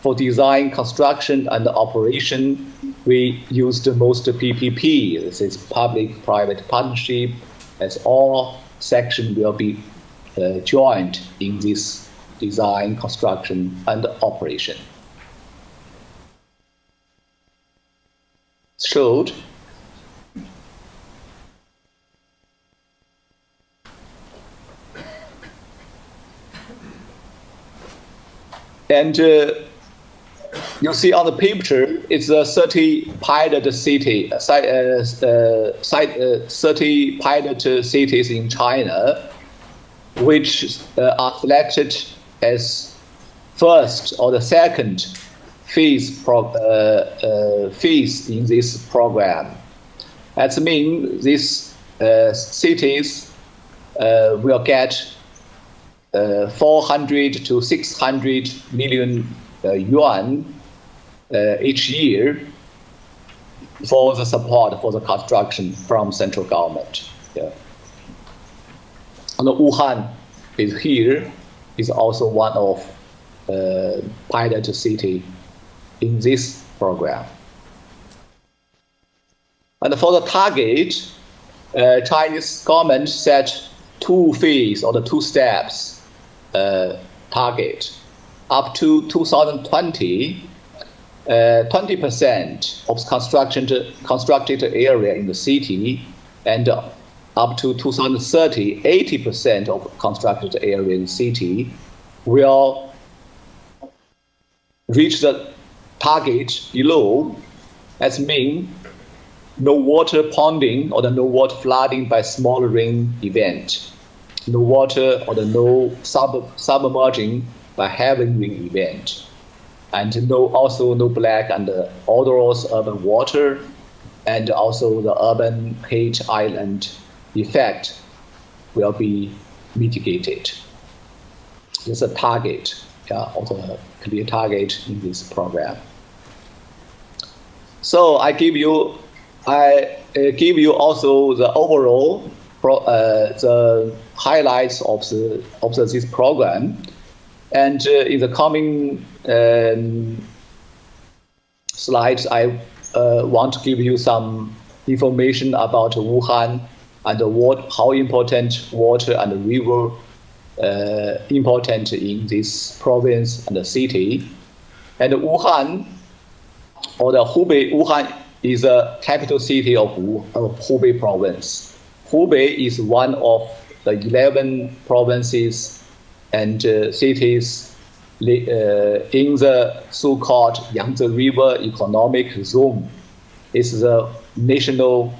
For design, construction, and operation, we use the most PPP. This is public-private partnership, as all sections will be joined in this design, construction, and operation. Showed. And you see on the picture, it's a 30 pilot city, 30 pilot cities in China, which are selected as first or the second fees in this program. That means these cities will get 400 to 600 million yuan each year for the support for the construction from central government. Yeah. And Wuhan is here, is also one of pilot city in this program. And for the target, Chinese government set 2 phases or the 2 steps target. Up to 2020, 20% of constructed area in the city, and up to 2030, 80% of constructed area in the city will reach the target below. That means no water ponding or the no water flooding by small rain event, no water or the no submerging by heavy rain event, and also no black and odorless urban water, and also the urban heat island effect will be mitigated. It's a target, also a clear target in this program. So I give you also the overall the highlights of this program, and in the coming slides I want to give you some information about Wuhan and how important water and river important in this province and the city. And Wuhan, or the Hubei, Wuhan is the capital city of Hubei province. Hubei is one of the 11 provinces and cities in the so-called Yangtze River Economic Zone. It's the national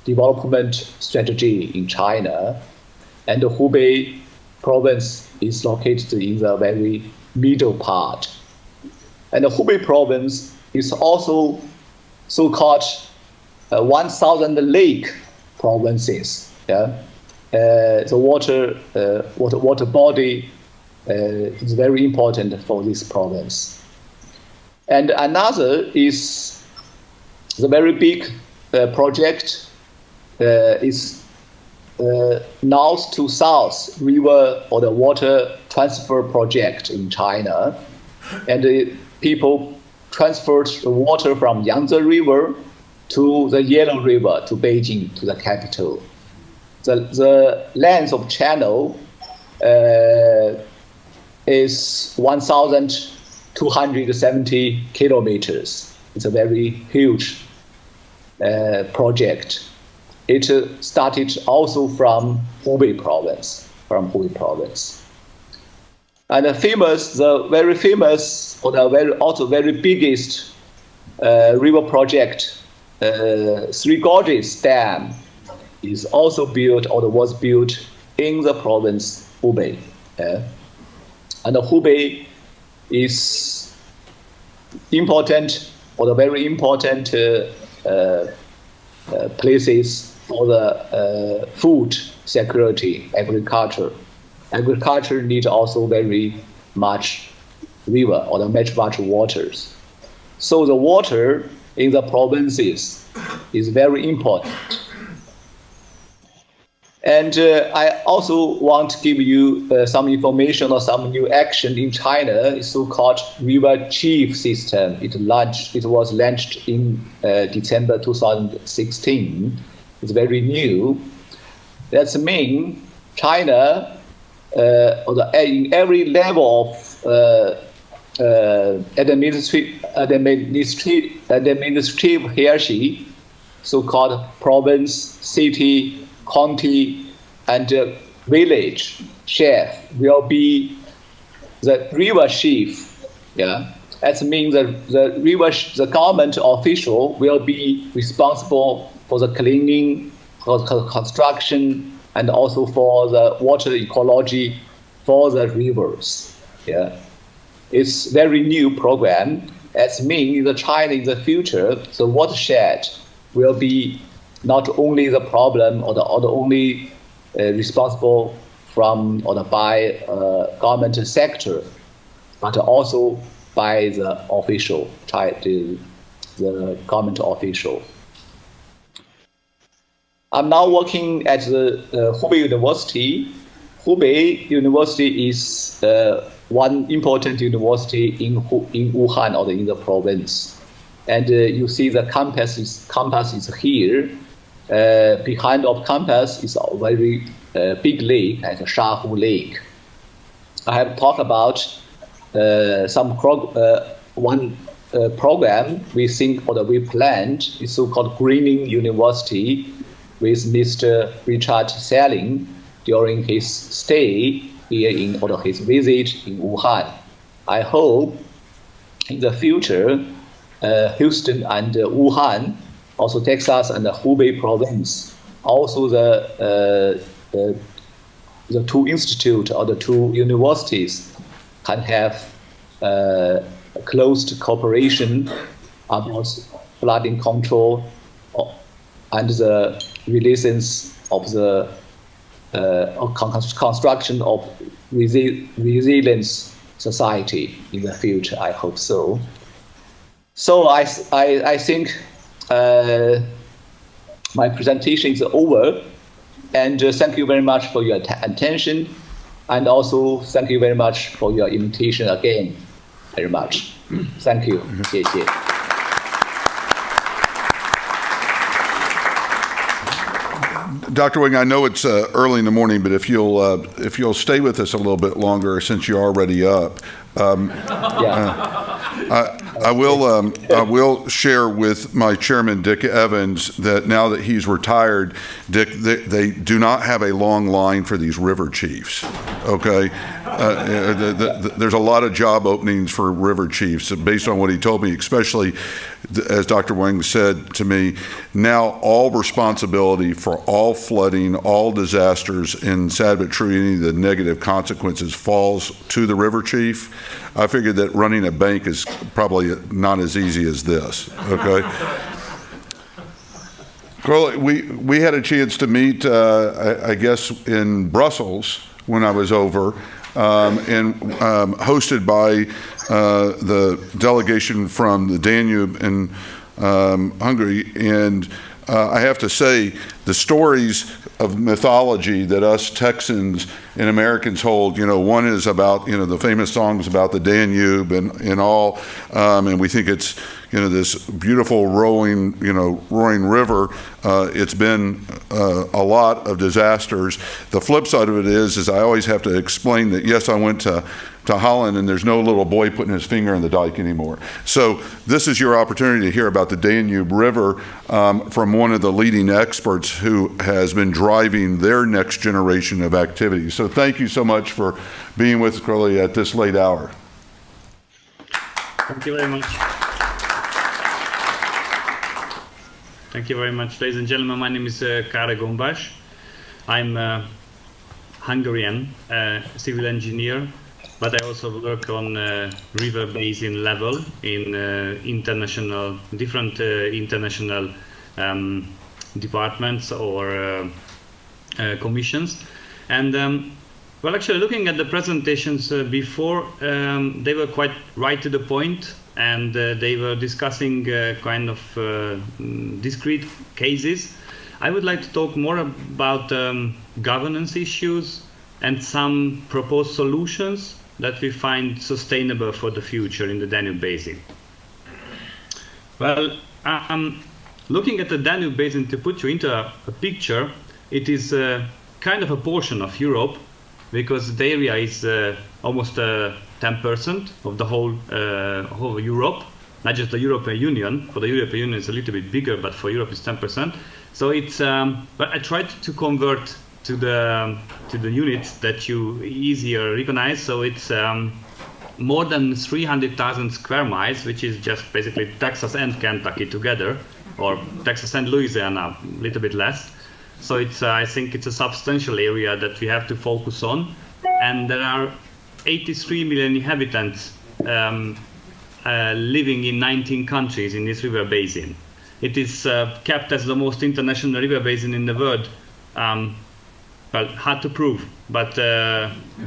development strategy in China, and the Hubei province is located in the very middle part. And the Hubei province is also so-called 1,000 lake provinces. Yeah? The water body is very important for this province. And another is the very big project is north to south river or the water transfer project in China, and people transferred the water from Yangtze River to the Yellow River to Beijing, to the capital. The length of channel is 1,270 kilometers. It's a very huge project. It started also from Hubei province. And the very famous, or the also very biggest river project, Three Gorges Dam, is also built or was built in the province Hubei. And Hubei is important, or the very important places for the food security, agriculture. Agriculture needs also very much river or much waters. So the water in the provinces is very important. And I also want to give you some information or some new action in China. It's so-called River Chief System. It was launched in December 2016. It's very new. That means China, in every level of administrative hierarchy, so-called province, city, county, and village chef will be the river chief. Yeah, that means the government official will be responsible for the cleaning, for the construction, and also for the water ecology for the rivers. Yeah, it's very new program, as mean in the China in the future, the watershed will be not only the problem or the only responsible from or by government sector, but also by the official, the government official. I'm now working at the Hubei University. Hubei University is one important university in Wuhan or in the province. And you see the campus is here. Behind of campus is a very big lake, like a Shahu Lake. I have talked about one program we think or we planned is so-called Greening University with Mr. Richard Ceylon during his stay here or his visit in Wuhan. I hope in the future, Houston and Wuhan, also Texas and the Hubei province, also the two institutes or the two universities can have close cooperation about flooding control and the resilience of the construction of resilience society in the future. I hope so. So I think my presentation is over, and thank you very much for your attention, and also thank you very much for your invitation again. Very much. Thank you. 谢谢. Dr. Wong, I know it's early in the morning, but if you'll stay with us a little bit longer, since you're already up, I will share with my chairman, Dick Evans, that now that he's retired, Dick, they do not have a long line for these river chiefs. Okay, there's a lot of job openings for river chiefs based on what he told me, especially as Dr. Wong said to me. Now all responsibility for all flooding, all disasters, and sad but true, any of the negative consequences falls to the river chief. I figured that running a bank is probably not as easy as this, okay? Well, we had a chance to meet, I guess, in Brussels when I was over, and hosted by the delegation from the Danube in Hungary. And I have to say, the stories of mythology that us Texans and Americans hold, one is about, the famous songs about the Danube and all, and we think it's, this beautiful roaring river. It's been a lot of disasters. The flip side of it is I always have to explain that, yes, I went to Holland and there's no little boy putting his finger in the dike anymore. So this is your opportunity to hear about the Danube River from one of the leading experts who has been driving their next generation of activities. So thank you so much for being with us, Crowley, at this late hour. Thank you very much. Thank you very much, ladies and gentlemen. My name is Kare Gombas. I'm Hungarian civil engineer, but I also work on river basin level in different international departments or commissions. And well, actually, looking at the presentations before, they were quite right to the point, and they were discussing kind of discrete cases. I would like to talk more about governance issues and some proposed solutions that we find sustainable for the future in the Danube Basin. Well, looking at the Danube Basin, to put you into a picture, it is kind of a portion of Europe, because the area is almost 10% of the whole Europe, not just the European Union. For the European Union, it's a little bit bigger, but for Europe, it's 10%. So it's. But I tried to convert to the units that you easier recognize. So it's more than 300,000 square miles, which is just basically Texas and Kentucky together, or Texas and Louisiana, a little bit less. So it's, I think it's a substantial area that we have to focus on. And there are 83 million inhabitants living in 19 countries in this river basin. It is kept as the most international river basin in the world. Well, hard to prove, but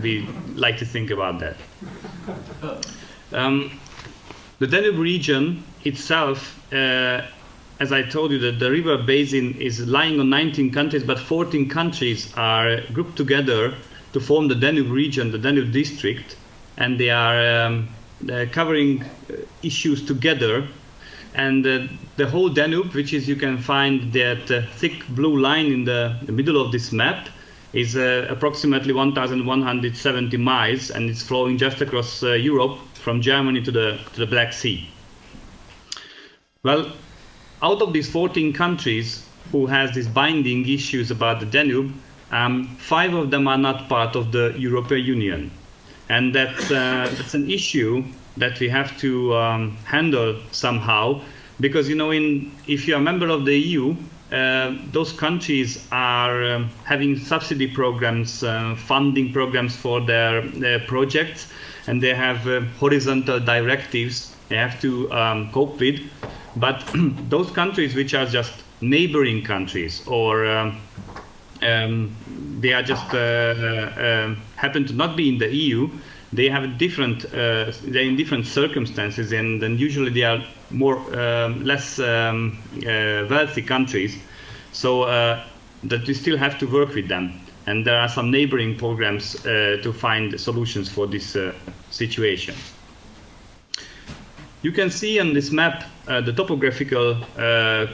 we like to think about that. The Danube region itself, as I told you, that the river basin is lying on 19 countries, but 14 countries are grouped together to form the Danube region, the Danube district, and they are covering issues together. And the whole Danube, which is, you can find that thick blue line in the middle of this map, is approximately 1,170 miles, and it's flowing just across Europe from Germany to the Black Sea. Well, out of these 14 countries who has these binding issues about the Danube, 5 of them are not part of the European Union. And that's an issue that we have to handle somehow, because, you know, if you're a member of the EU, those countries are having subsidy programs, funding programs for their projects, and they have horizontal directives they have to cope with. But those countries which are just neighboring countries, or they are just happen to not be in the EU, they have they're in different circumstances, and usually they are less wealthy countries. So that we still have to work with them, and there are some neighboring programs to find solutions for this situation. You can see on this map the topographical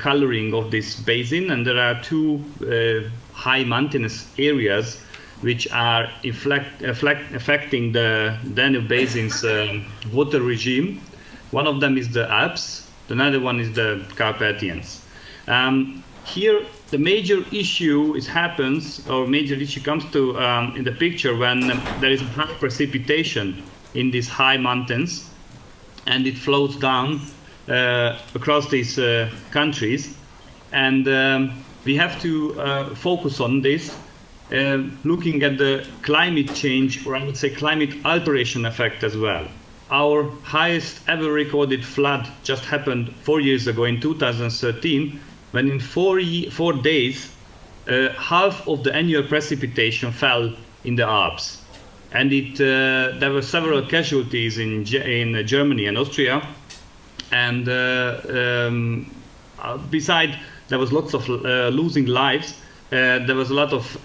coloring of this basin, and there are 2 high mountainous areas which are affecting the Danube basin's water regime. One of them is the Alps, another one is the Carpathians. Here, the major issue comes to in the picture when there is high precipitation in these high mountains, and it flows down across these countries, and we have to focus on this, looking at the climate change, or I would say climate alteration effect as well. Our highest ever recorded flood just happened 4 years ago in 2013, when in 4 days, half of the annual precipitation fell in the Alps. And there were several casualties in Germany and Austria. And besides, there was lots of losing lives. There was a lot of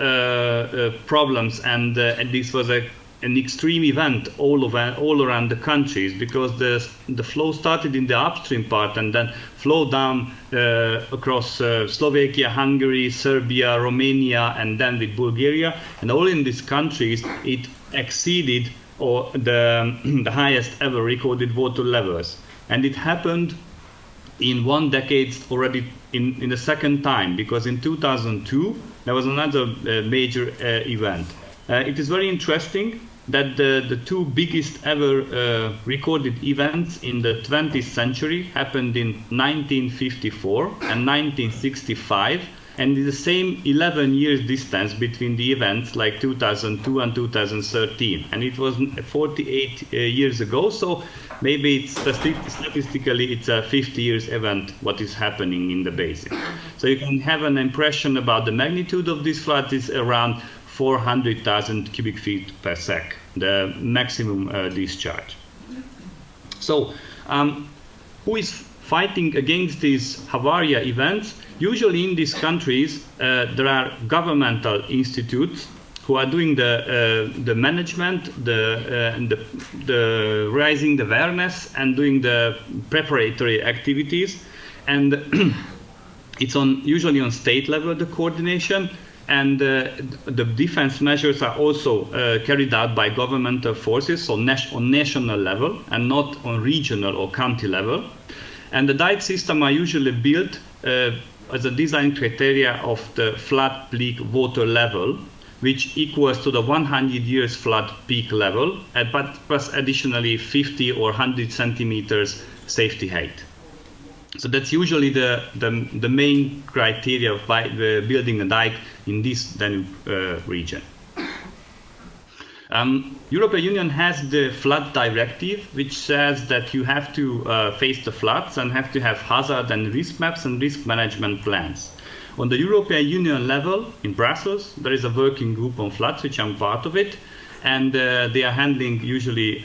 problems, and this was an extreme event all around the countries, because the flow started in the upstream part and then flowed down across Slovakia, Hungary, Serbia, Romania, and then with Bulgaria. And all in these countries, it exceeded the highest ever recorded water levels. And it happened in 1 decade already in the second time, because in 2002 there was another major event. It is very interesting that the 2 biggest ever recorded events in the 20th century happened in 1954 and 1965, and in the same 11 years distance between the events, like 2002 and 2013, and it was 48 years ago. So maybe statistically it's a 50 years event what is happening in the basin. So you can have an impression about the magnitude of this flood is around 400,000 cubic feet per sec, the maximum discharge. So who is fighting against these Havaria events? Usually in these countries there are governmental institutes who are doing the management, the raising the awareness, and doing the preparatory activities. And it's usually on state level, the coordination, and the defense measures are also carried out by governmental forces, so on national level and not on regional or county level. And the dike systems are usually built as a design criteria of the flood peak water level, which equals to the 100 years flood peak level, but plus additionally 50 or 100 centimeters safety height. So that's usually the main criteria of building a dike in this Danube region. European Union has the flood directive, which says that you have to face the floods and have to have hazard and risk maps and risk management plans. On the European Union level, in Brussels, there is a working group on floods, which I'm part of it, and they are handling usually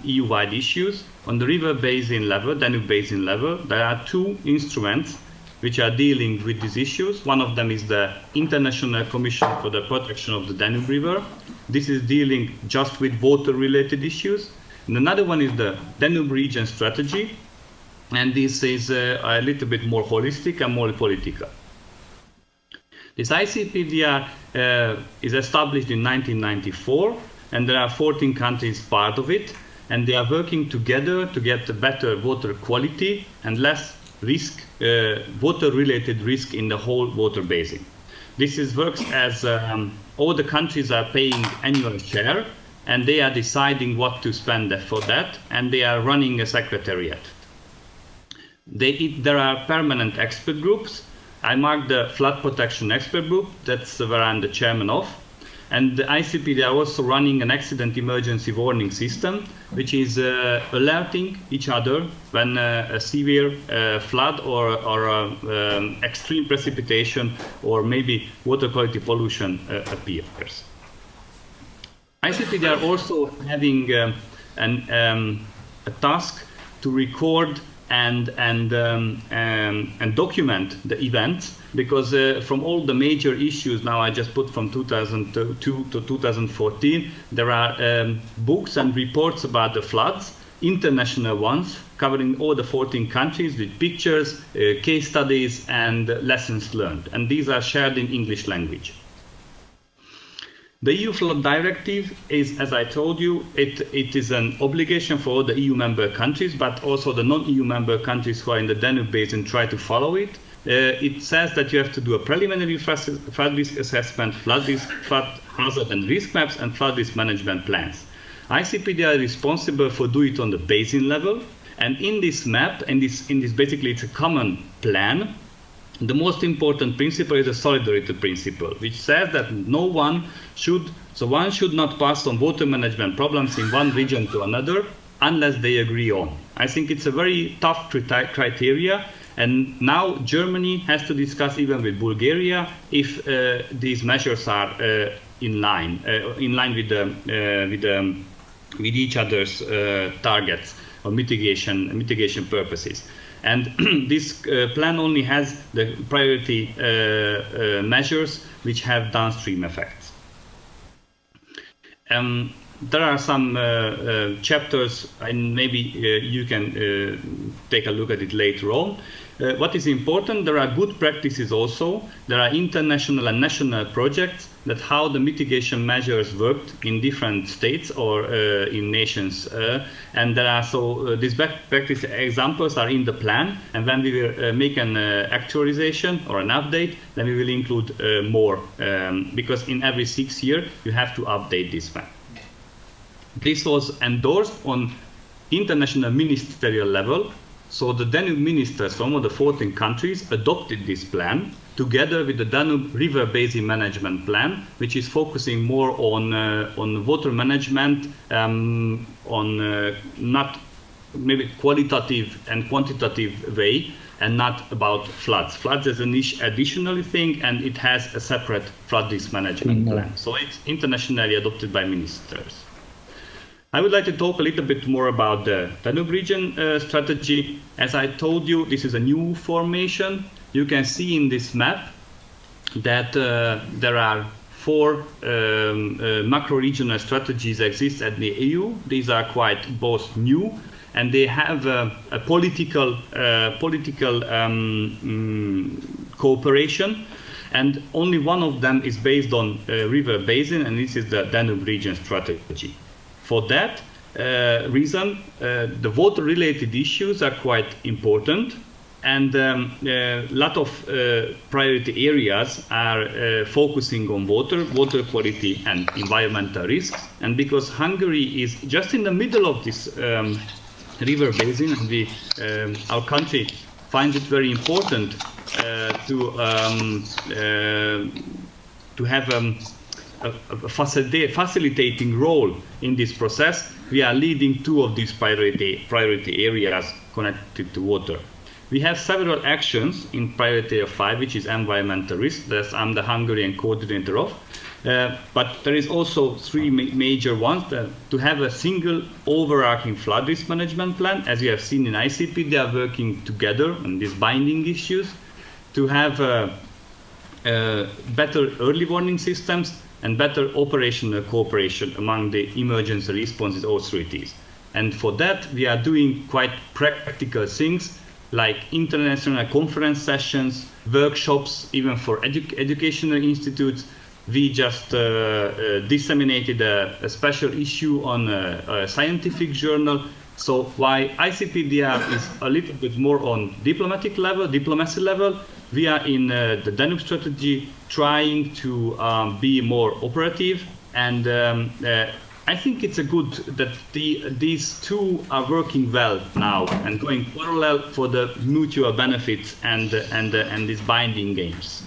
EU-wide issues. On the river basin level, Danube basin level, there are two instruments which are dealing with these issues. One of them is the International Commission for the Protection of the Danube River. This is dealing just with water-related issues. And another one is the Danube Region strategy, and this is a little bit more holistic and more political. This ICPDR is established in 1994, and there are 14 countries part of it, and they are working together to get better water quality and less risk, water-related risk in the whole water basin. This works as all the countries are paying annual share, and they are deciding what to spend for that, and they are running a secretariat. There are permanent expert groups. I marked the flood protection expert group, that's where I'm the chairman of. And the ICP, they are also running an accident emergency warning system, which is alerting each other when a severe flood or extreme precipitation or maybe water quality pollution appears. ICP, they are also having a task to record and document the events, because from all the major issues now I just put from 2002 to 2014, there are books and reports about the floods, international ones, covering all the 14 countries with pictures, case studies and lessons learned. And these are shared in English language. The EU Flood Directive is, as I told you, it is an obligation for all the EU member countries, but also the non-EU member countries who are in the Danube Basin try to follow it. It says that you have to do a preliminary flood risk assessment, flood hazard and risk maps, and flood risk management plans. ICPD are responsible for doing it on the basin level, and in this map, in this basically it's a common plan. The most important principle is the solidarity principle, which says that one should not pass on water management problems in one region to another unless they agree on. I think it's a very tough criteria, and now Germany has to discuss even with Bulgaria if these measures are in line with each other's targets or mitigation purposes. And this plan only has the priority measures which have downstream effects. There are some chapters, and maybe you can take a look at it later on. What is important, there are good practices also. There are international and national projects that how the mitigation measures worked in different states or in nations. And there are these best practice examples are in the plan. And when we will make an actualization or an update, then we will include more, because in every 6 years you have to update this plan. This was endorsed on international ministerial level. So the Danube ministers from all the 14 countries adopted this plan together with the Danube River Basin Management Plan, which is focusing more on water management, on not maybe qualitative and quantitative way, and not about floods. Floods is an additional thing, and it has a separate flood risk management plan. So it's internationally adopted by ministers. I would like to talk a little bit more about the Danube Region strategy. As I told you, this is a new formation. You can see in this map that there are 4 macro-regional strategies exist at the EU. These are quite both new, and they have a political cooperation. And only one of them is based on river basin, and this is the Danube Region strategy. For that reason, the water-related issues are quite important, and a lot of priority areas are focusing on water quality and environmental risks. And because Hungary is just in the middle of this river basin, and our country finds it very important to have a facilitating role in this process, we are leading 2 of these priority areas connected to water. We have several actions in priority area 5, which is environmental risk. That I'm the Hungarian coordinator of. But there is also 3 major ones: to have a single overarching flood risk management plan. As you have seen in ICP, they are working together on these binding issues. To have better early warning systems and better operational cooperation among the emergency responses authorities. And for that, we are doing quite practical things like international conference sessions, workshops, even for educational institutes. We just disseminated a special issue on a scientific journal. So while ICPDR is a little bit more on diplomacy level, we are in the Danube strategy trying to be more operative. And I think it's a good that these 2 are working well now and going parallel for the mutual benefits and these binding games.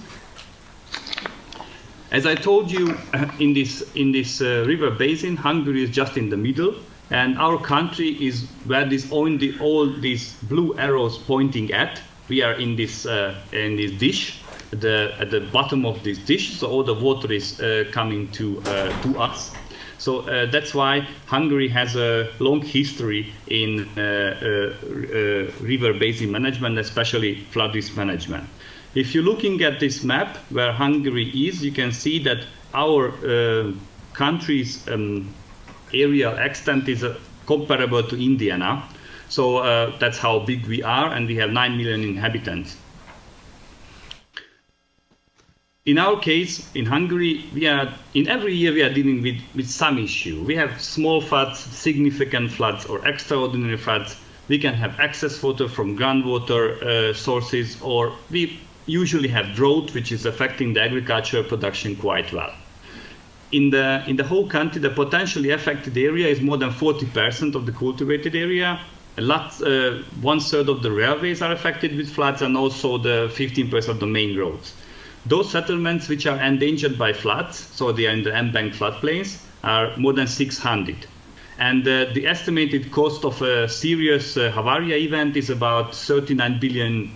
As I told you, in this river basin, Hungary is just in the middle, and our country is where all these blue arrows pointing at. We are in this dish, at the bottom of this dish, so all the water is coming to us. So that's why Hungary has a long history in river basin management, especially flood risk management. If you're looking at this map where Hungary is, you can see that our country's areal extent is comparable to India now. So that's how big we are, and we have 9 million inhabitants. In our case, in Hungary, every year we are dealing with some issue. We have small floods, significant floods, or extraordinary floods. We can have excess water from groundwater sources, or we usually have drought, which is affecting the agricultural production quite well. In the whole country, the potentially affected area is more than 40% of the cultivated area. 1/3 of the railways are affected with floods, and also the 15% of the main roads. Those settlements which are endangered by floods, so they are in the embanked floodplains, are more than 600. And the estimated cost of a serious Havaria event is about $39 billion.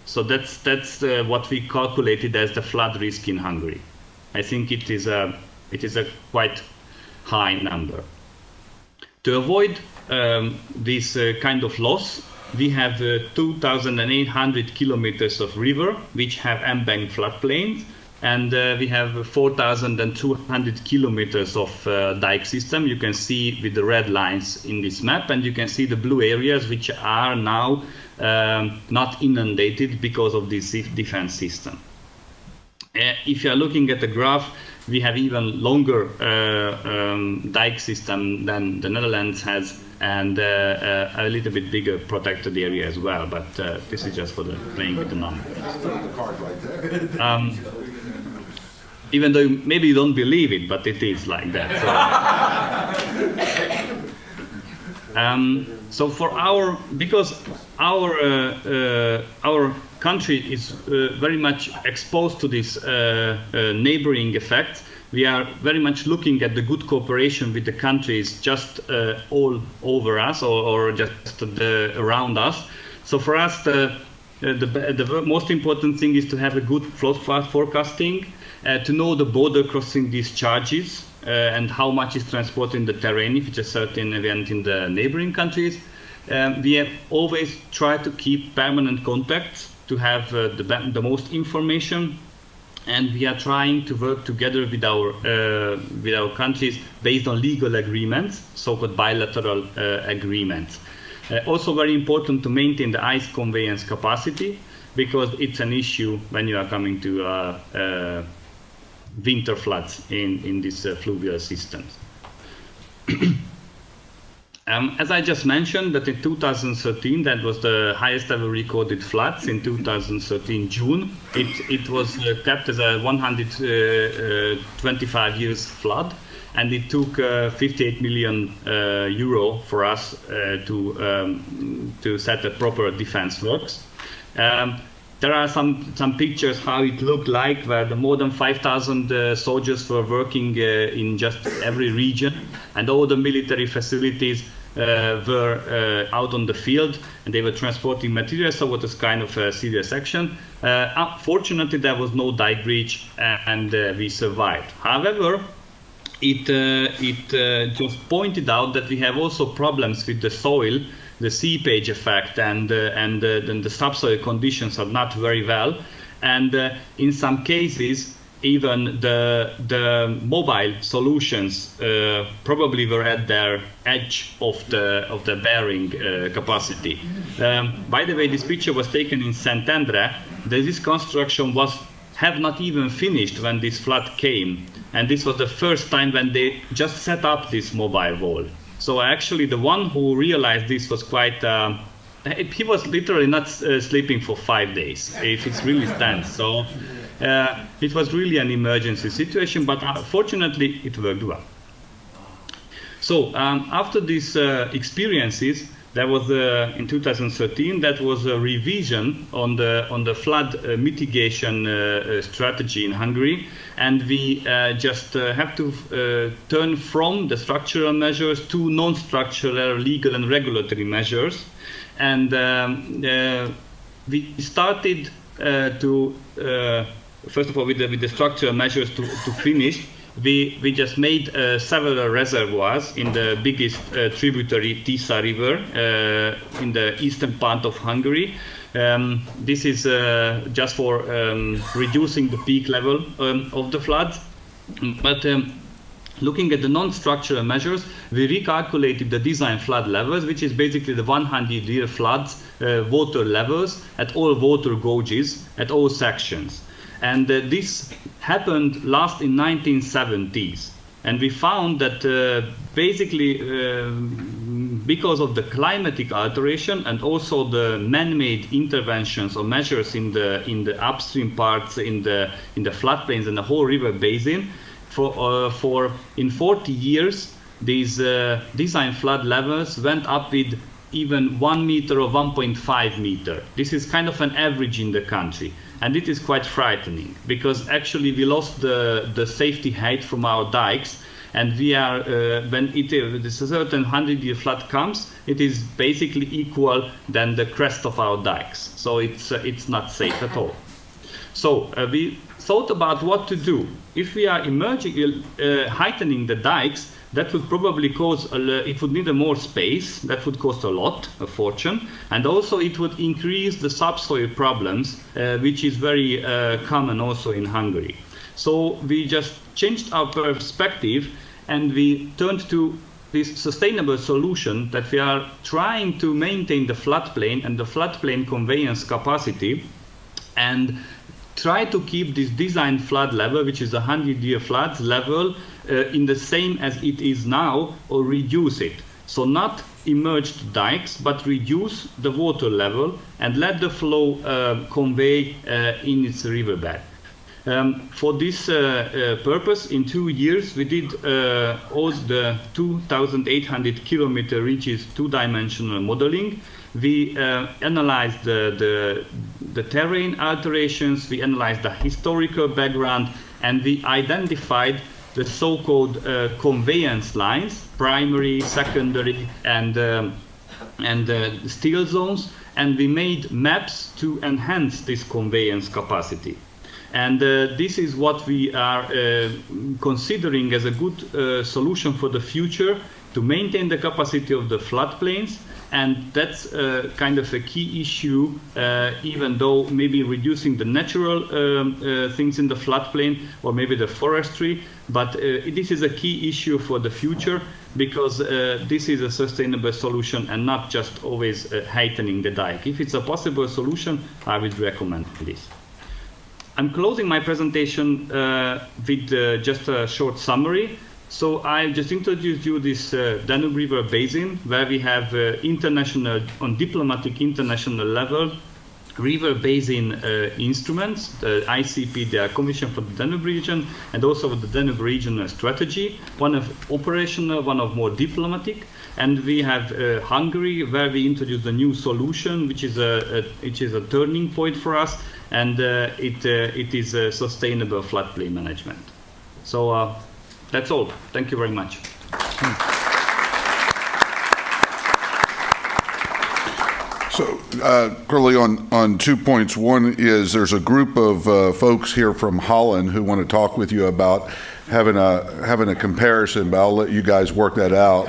So that's what we calculated as the flood risk in Hungary. I think it is a quite high number. To avoid this kind of loss, we have 2,800 kilometers of river which have embanked floodplains, and we have 4,200 kilometers of dike system. You can see with the red lines in this map, and you can see the blue areas which are now not inundated because of this defense system. If you are looking at the graph, we have even longer dike system than the Netherlands has, and a little bit bigger protected area as well. But this is just for the playing with the numbers. Even though maybe you don't believe it, but it is like that. So for because our country is very much exposed to this neighboring effect, we are very much looking at the good cooperation with the countries just all over us or just around us. So for us, the most important thing is to have a good flood forecasting, to know the border crossing discharges and how much is transported in the terrain if it's a certain event in the neighboring countries. We have always tried to keep permanent contacts to have the most information, and we are trying to work together with our countries based on legal agreements, so-called bilateral agreements. Also very important to maintain the ice conveyance capacity, because it's an issue when you are coming to winter floods in these fluvial systems. As I just mentioned, that in 2013, that was the highest ever recorded floods in 2013 June. It was kept as a 125 years flood, and it took 58 million euro for us to set a proper defense works. there are some pictures how it looked like, where the more than 5,000 soldiers were working in just every region, and all the military facilities were out on the field, and they were transporting materials, so it was kind of a serious action. Unfortunately, there was no dike breach, and we survived. However, it just pointed out that we have also problems with the soil, the seepage effect, and the subsoil conditions are not very well, and in some cases even the mobile solutions probably were at their edge of the bearing capacity. By the way, this picture was taken in Szentendre. This construction have not even finished when this flood came, and this was the first time when they just set up this mobile wall. So actually the one who realized this was quite, he was literally not sleeping for 5 days, if it's really stands. So it was really an emergency situation, but fortunately it worked well. So after these experiences, there was in 2013 that was a revision on the flood mitigation strategy in Hungary, and we just have to turn from the structural measures to non-structural legal and regulatory measures, and we started to first of all with the structural measures to finish. We just made several reservoirs in the biggest tributary Tisza River in the eastern part of Hungary. This is just for reducing the peak level of the floods. But looking at the non-structural measures, we recalculated the design flood levels, which is basically the 100-year floods water levels at all water gauges at all sections. And this happened last in 1970s. And we found that basically because of the climatic alteration and also the man-made interventions or measures in the upstream parts, in the floodplains and the whole river basin, for in 40 years, these design flood levels went up with even 1 meter or 1.5 meter. This is kind of an average in the country. And it is quite frightening, because actually we lost the safety height from our dikes, and we are when a certain 100-year flood comes, it is basically equal than the crest of our dikes. So it's not safe at all. So we thought about what to do if we are heightening the dikes. That would probably cause, it would need more space, that would cost a lot, a fortune, and also it would increase the subsoil problems, which is very common also in Hungary. So we just changed our perspective, and we turned to this sustainable solution that we are trying to maintain the floodplain and the floodplain conveyance capacity, and try to keep this design flood level, which is a 100-year floods level, in the same as it is now, or reduce it. So not emerged dikes, but reduce the water level and let the flow convey in its riverbed. For this purpose, in 2 years, we did all the 2,800 kilometer reaches two-dimensional modeling. We analyzed the terrain alterations, we analyzed the historical background, and we identified the so-called conveyance lines, primary, secondary, and steel zones, and we made maps to enhance this conveyance capacity. And this is what we are considering as a good solution for the future to maintain the capacity of the floodplains. And that's kind of a key issue, even though maybe reducing the natural things in the floodplain or maybe the forestry, but this is a key issue for the future, because this is a sustainable solution and not just always heightening the dike. If it's a possible solution, I would recommend this. I'm closing my presentation with just a short summary. So I just introduced you this Danube River Basin, where we have international, on diplomatic international level, river basin instruments, the ICP, the Commission for the Danube Region, and also the Danube Regional Strategy, one of operational, one of more diplomatic. And we have Hungary, where we introduced a new solution, which is a turning point for us, and it is a sustainable floodplain management. So that's all. Thank you very much. So, Curly, on 2 points. One is there's a group of folks here from Holland who want to talk with you about having a comparison, but I'll let you guys work that out.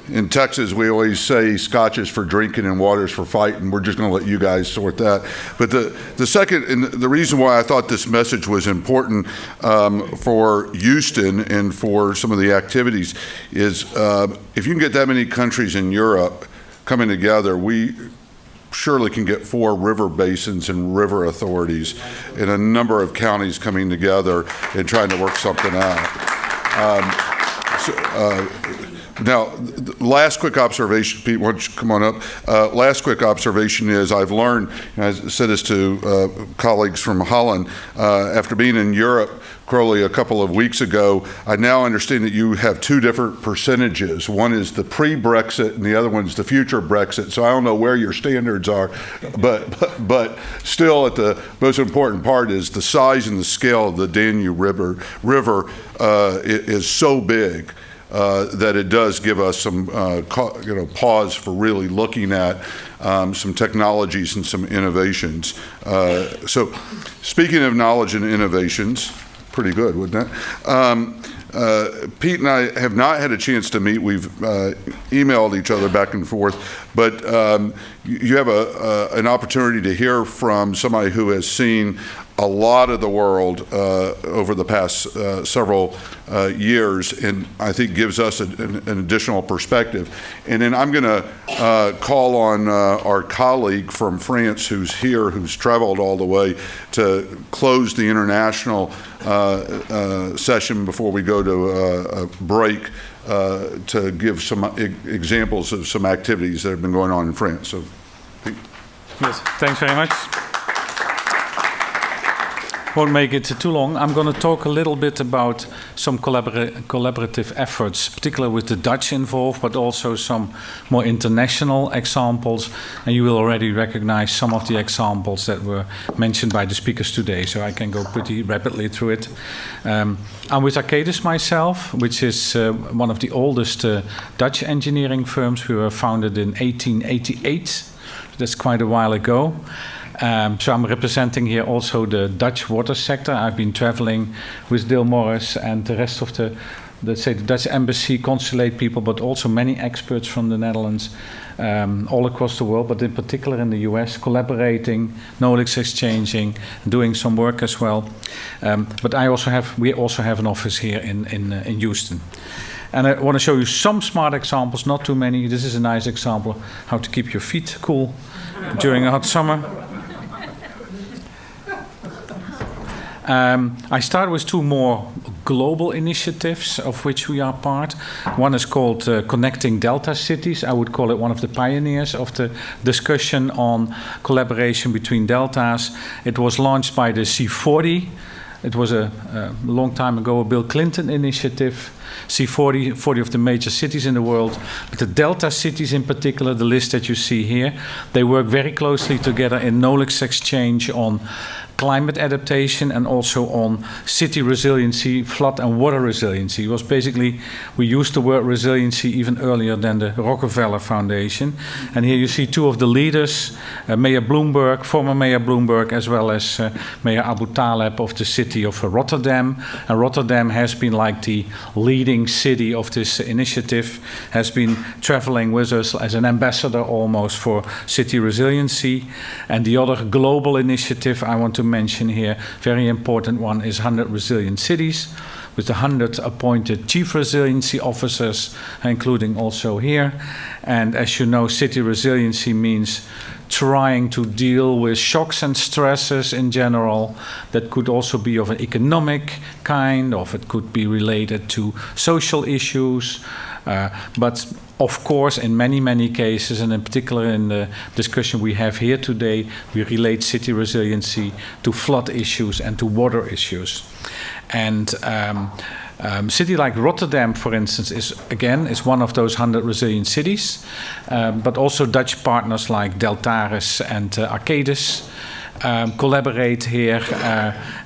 In Texas, we always say Scotch is for drinking and water is for fighting. We're just going to let you guys sort that. But the second, and the reason why I thought this message was important for Houston and for some of the activities is if you can get that many countries in Europe coming together, we surely can get 4 river basins and river authorities in a number of counties coming together and trying to work something out. Now, last quick observation, Pete, why don't you come on up? Last quick observation is I've learned, and I said this to colleagues from Holland, after being in Europe, Crowley, a couple of weeks ago, I now understand that you have 2 different percentages. One is the pre-Brexit and the other one's the future Brexit. So I don't know where your standards are, but still at the most important part is the size and the scale of the Danube River is so big that it does give us some pause for really looking at some technologies and some innovations. So speaking of knowledge and innovations, pretty good, wouldn't it? Pete and I have not had a chance to meet. We've emailed each other back and forth, but you have an opportunity to hear from somebody who has seen a lot of the world over the past several years, and I think gives us an additional perspective. And then I'm going to call on our colleague from France who's here, who's traveled all the way to close the international session before we go to a break to give some examples of some activities that have been going on in France. So, Pete. Yes, thanks very much. Won't make it too long. I'm going to talk a little bit about some collaborative efforts, particularly with the Dutch involved, but also some more international examples. And you will already recognize some of the examples that were mentioned by the speakers today, so I can go pretty rapidly through it. I'm with Arcadis myself, which is one of the oldest Dutch engineering firms. We were founded in 1888. That's quite a while ago. So I'm representing here also the Dutch water sector. I've been traveling with Dale Morris and the rest of the Dutch embassy, consulate people, but also many experts from the Netherlands all across the world, but in particular in the US, collaborating, knowledge exchanging, doing some work as well. But we also have an office here in Houston. And I want to show you some smart examples, not too many. This is a nice example how to keep your feet cool during a hot summer. I start with 2 more global initiatives of which we are part. One is called Connecting Delta Cities. I would call it one of the pioneers of the discussion on collaboration between deltas. It was launched by the C40. It was a long time ago a Bill Clinton initiative. C40, 40 of the major cities in the world, but the delta cities in particular, the list that you see here, they work very closely together in knowledge exchange on climate adaptation and also on city resiliency, flood and water resiliency. It was basically, we used the word resiliency even earlier than the Rockefeller Foundation. And here you see 2 of the leaders, Mayor Bloomberg, former Mayor Bloomberg, as well as Mayor Abu Taleb of the city of Rotterdam. And Rotterdam has been like the leading city of this initiative, has been traveling with us as an ambassador almost for city resiliency. And the other global initiative I want to mention here, very important one, is 100 Resilient Cities, with 100 appointed chief resiliency officers, including also here. And as you know, city resiliency means trying to deal with shocks and stresses in general that could also be of an economic kind, or it could be related to social issues. But of course, in many, many cases, and in particular in the discussion we have here today, we relate city resiliency to flood issues and to water issues. And City like Rotterdam, for instance, is one of those 100 resilient cities, but also Dutch partners like Deltaris and Arcadis collaborate here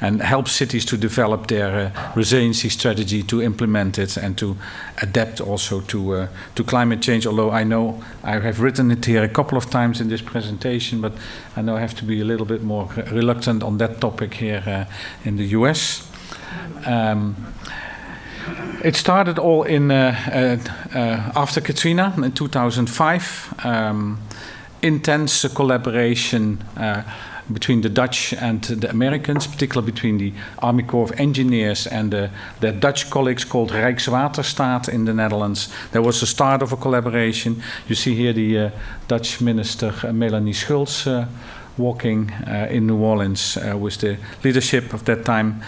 and help cities to develop their resiliency strategy, to implement it and to adapt also to climate change. Although I know I have written it here a couple of times in this presentation, but I know I have to be a little bit more reluctant on that topic here in the US. It started all in after Katrina in 2005. Intense collaboration between the Dutch and the Americans, particularly between the Army Corps of Engineers and their Dutch colleagues called Rijkswaterstaat in the Netherlands. There was a start of a collaboration. You see here the Dutch Minister Melanie Schultz walking in New Orleans with the leadership of that time.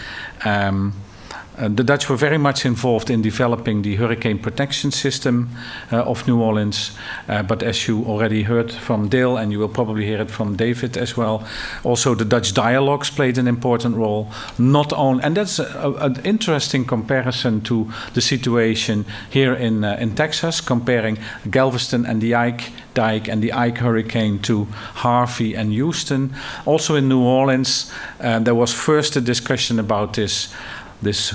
The Dutch were very much involved in developing the hurricane protection system of New Orleans. But as you already heard from Dale, and you will probably hear it from David as well, also the Dutch dialogues played an important role. Not only, and that's an interesting comparison to the situation here in Texas, comparing Galveston and the Ike Dike and the Ike hurricane to Harvey and Houston. Also in New Orleans, there was first a discussion about this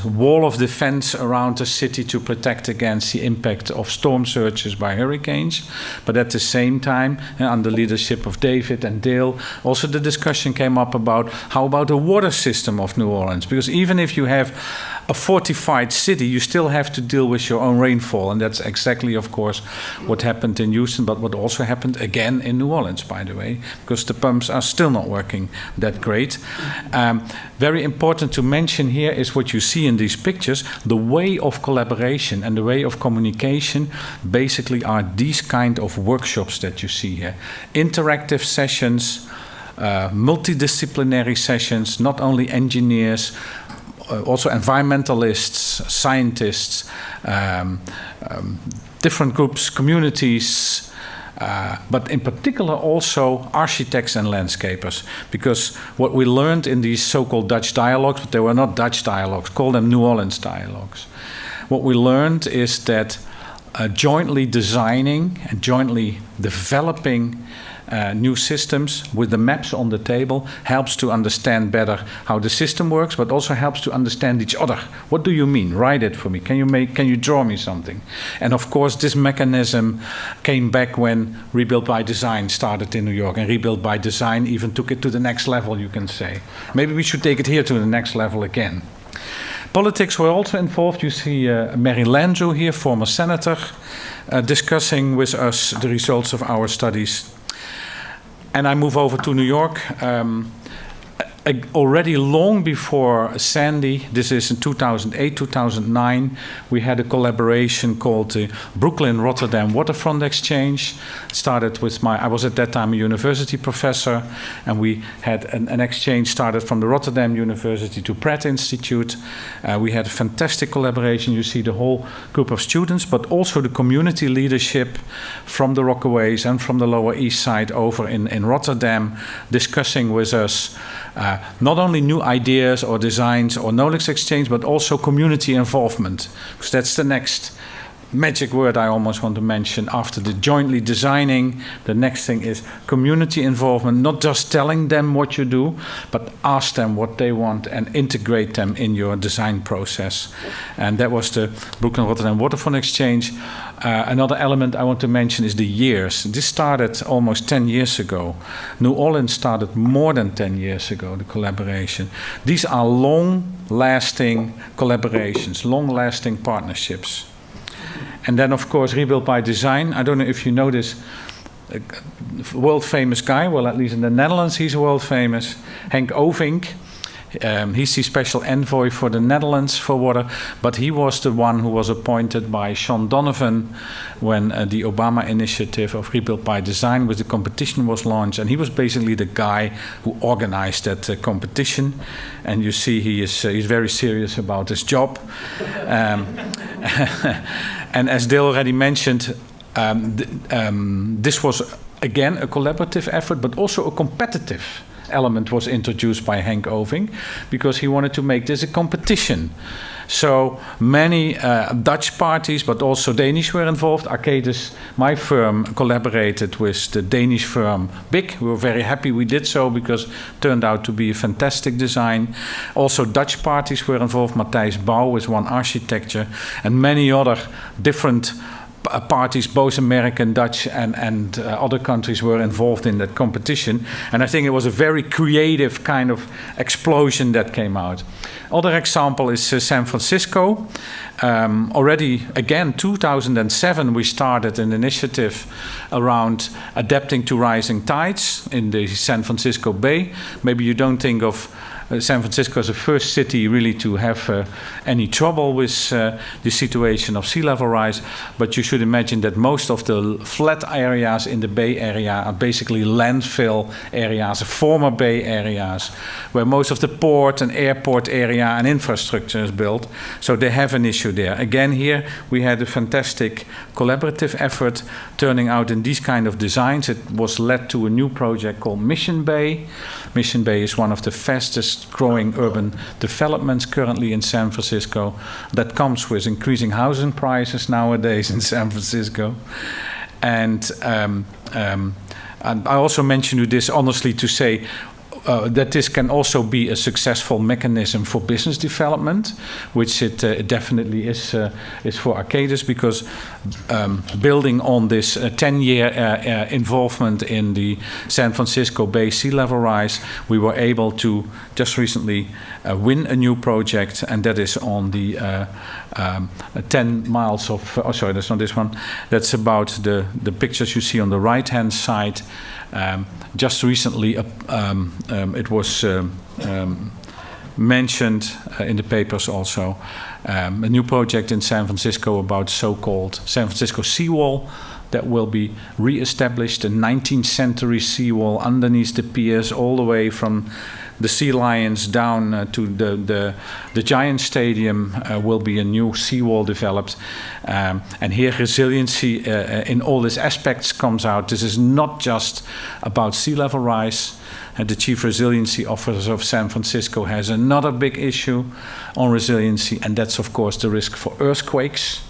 wall of defense around the city to protect against the impact of storm surges by hurricanes. But at the same time, under leadership of David and Dale, also the discussion came up about how about the water system of New Orleans? Because even if you have a fortified city, you still have to deal with your own rainfall. And that's exactly, of course, what happened in Houston, but what also happened again in New Orleans, by the way, because the pumps are still not working that great. Very important to mention here is what you see in these pictures. The way of collaboration and the way of communication basically are these kind of workshops that you see here. Interactive sessions, multidisciplinary sessions, not only engineers, also environmentalists, scientists, different groups, communities, but in particular also architects and landscapers. Because what we learned in these so-called Dutch dialogues, but they were not Dutch dialogues, call them New Orleans dialogues. What we learned is that jointly designing and jointly developing new systems with the maps on the table helps to understand better how the system works, but also helps to understand each other. What do you mean? Write it for me. Can you draw me something? And of course, this mechanism came back when Rebuild by Design started in New York, and Rebuild by Design even took it to the next level, you can say. Maybe we should take it here to the next level again. Politics were also involved. You see Mary Landrieu here, former senator, discussing with us the results of our studies. And I move over to New York. Already long before Sandy, this is in 2008, 2009, we had a collaboration called the Brooklyn-Rotterdam Waterfront Exchange. It started with I was at that time a university professor, and we had an exchange started from the Rotterdam University to Pratt Institute. We had a fantastic collaboration. You see the whole group of students, but also the community leadership from the Rockaways and from the Lower East Side over in Rotterdam, discussing with us not only new ideas or designs or knowledge exchange, but also community involvement. Because that's the next magic word I almost want to mention. After the jointly designing, the next thing is community involvement, not just telling them what you do, but ask them what they want and integrate them in your design process. And that was the Brooklyn-Rotterdam Waterfront Exchange. Another element I want to mention is the years. This started almost 10 years ago. New Orleans started more than 10 years ago, the collaboration. These are long-lasting collaborations, long-lasting partnerships. And then, of course, Rebuild by Design. I don't know if you know this world-famous guy. Well, at least in the Netherlands, he's world-famous. Henk Ovink. He's the special envoy for the Netherlands for water. But he was the one who was appointed by Sean Donovan when the Obama initiative of Rebuild by Design with the competition was launched. And he was basically the guy who organized that competition. And you see he's very serious about his job. And as Dale already mentioned, this was, again, a collaborative effort, but also a competitive element was introduced by Henk Oving, because he wanted to make this a competition. So many Dutch parties, but also Danish were involved. Arcadis, my firm, collaborated with the Danish firm BIC. We were very happy we did so, because it turned out to be a fantastic design. Also Dutch parties were involved. Matthijs Bouw was one architecture, and many other different parties, both American, Dutch, and other countries were involved in that competition. And I think it was a very creative kind of explosion that came out. Other example is San Francisco. Already, again, 2007, we started an initiative around adapting to rising tides in the San Francisco Bay. Maybe you don't think of San Francisco as the first city really to have any trouble with the situation of sea level rise, but you should imagine that most of the flat areas in the Bay Area are basically landfill areas, former Bay areas, where most of the port and airport area and infrastructure is built. So they have an issue there. Again, here we had a fantastic collaborative effort turning out in these kind of designs. It was led to a new project called Mission Bay. Mission Bay is one of the fastest growing urban developments currently in San Francisco. That comes with increasing housing prices nowadays in San Francisco. And I also mention you this honestly to say that this can also be a successful mechanism for business development, which it definitely is for Arcadis, because building on this 10-year involvement in the San Francisco Bay sea level rise, we were able to just recently win a new project, and that is on the 10 miles of, oh sorry, that's not this one, that's about the pictures you see on the right-hand side. Just recently, it was mentioned in the papers also, a new project in San Francisco about so-called San Francisco seawall that will be re-established, a 19th century seawall underneath the piers all the way from the Sea Lions down to the Giant Stadium. Will be a new seawall developed, and here resiliency in all its aspects comes out. This is not just about sea level rise. The Chief Resiliency Officer of San Francisco has another big issue on resiliency, and that's of course the risk for earthquakes.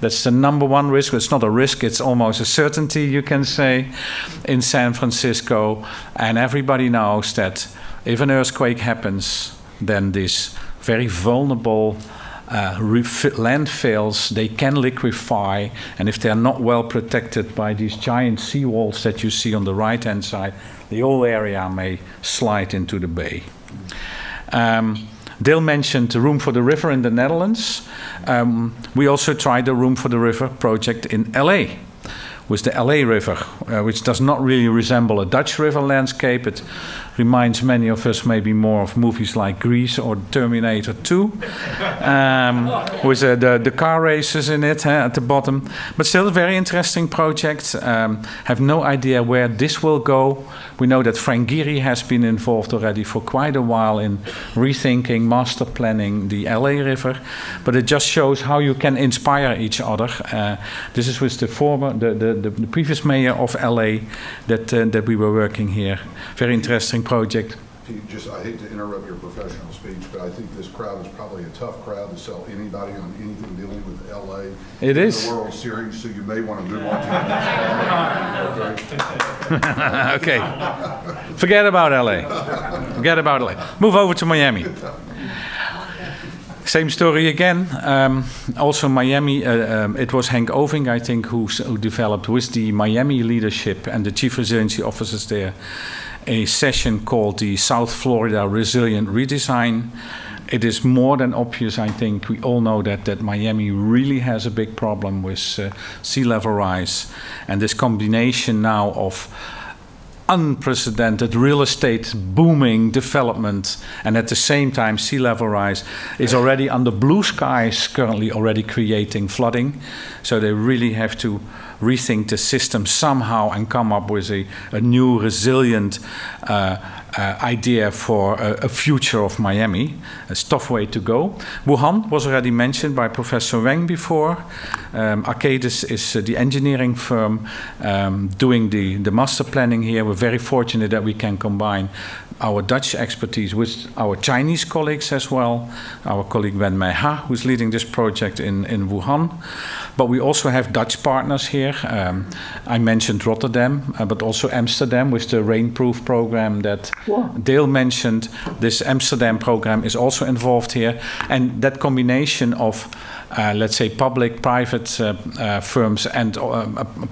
That's the number one risk. It's not a risk, it's almost a certainty, you can say, in San Francisco. And everybody knows that if an earthquake happens, then these very vulnerable landfills, they can liquefy, and if they're not well protected by these giant seawalls that you see on the right-hand side, the whole area may slide into the bay. Dale mentioned the Room for the River in the Netherlands. We also tried the Room for the River project in LA, with the LA River, which does not really resemble a Dutch river landscape. It reminds many of us maybe more of movies like Grease or Terminator 2, with the car races in it at the bottom. But still a very interesting project. Have no idea where this will go. We know that Frank Gehry has been involved already for quite a while in rethinking, master planning the LA River. But it just shows how you can inspire each other. This is with the previous mayor of LA that we were working here. Very interesting project. Pete, I hate to interrupt your professional speech, but I think this crowd is probably a tough crowd to sell anybody on anything dealing with LA. It is. The World Series, so you may want to move on to the next one. Okay. Forget about LA. Forget about LA. Move over to Miami. Same story again. Also Miami, it was Henk Oving, I think, who developed with the Miami leadership and the Chief Resiliency Officers there a session called the South Florida Resilient Redesign. It is more than obvious, I think, we all know that Miami really has a big problem with sea level rise. And this combination now of unprecedented real estate booming development and at the same time sea level rise is already under blue skies currently already creating flooding. So they really have to rethink the system somehow and come up with a new resilient idea for a future of Miami. It's a tough way to go. Wuhan was already mentioned by Professor Wong before. Arcadis is the engineering firm doing the master planning here. We're very fortunate that we can combine our Dutch expertise with our Chinese colleagues as well. Our colleague Wen Mei Ha, who's leading this project in Wuhan. But we also have Dutch partners here. I mentioned Rotterdam, but also Amsterdam with the rainproof program that Dale mentioned. This Amsterdam program is also involved here. And that combination of, let's say, public-private firms and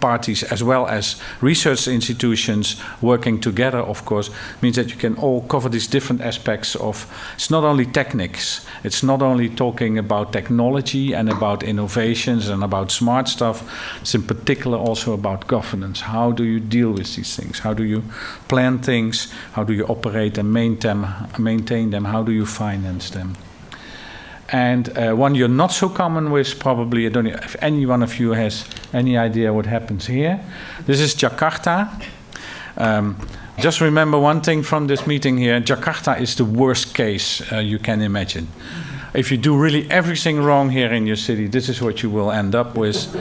parties, as well as research institutions working together, of course, means that you can all cover these different aspects of, it's not only techniques, it's not only talking about technology and about innovations and about smart stuff, it's in particular also about governance. How do you deal with these things? How do you plan things? How do you operate and maintain them? How do you finance them? And one you're not so common with, probably, I don't know if any one of you has any idea what happens here. This is Jakarta. Just remember one thing from this meeting here. Jakarta is the worst case you can imagine. If you do really everything wrong here in your city, this is what you will end up with.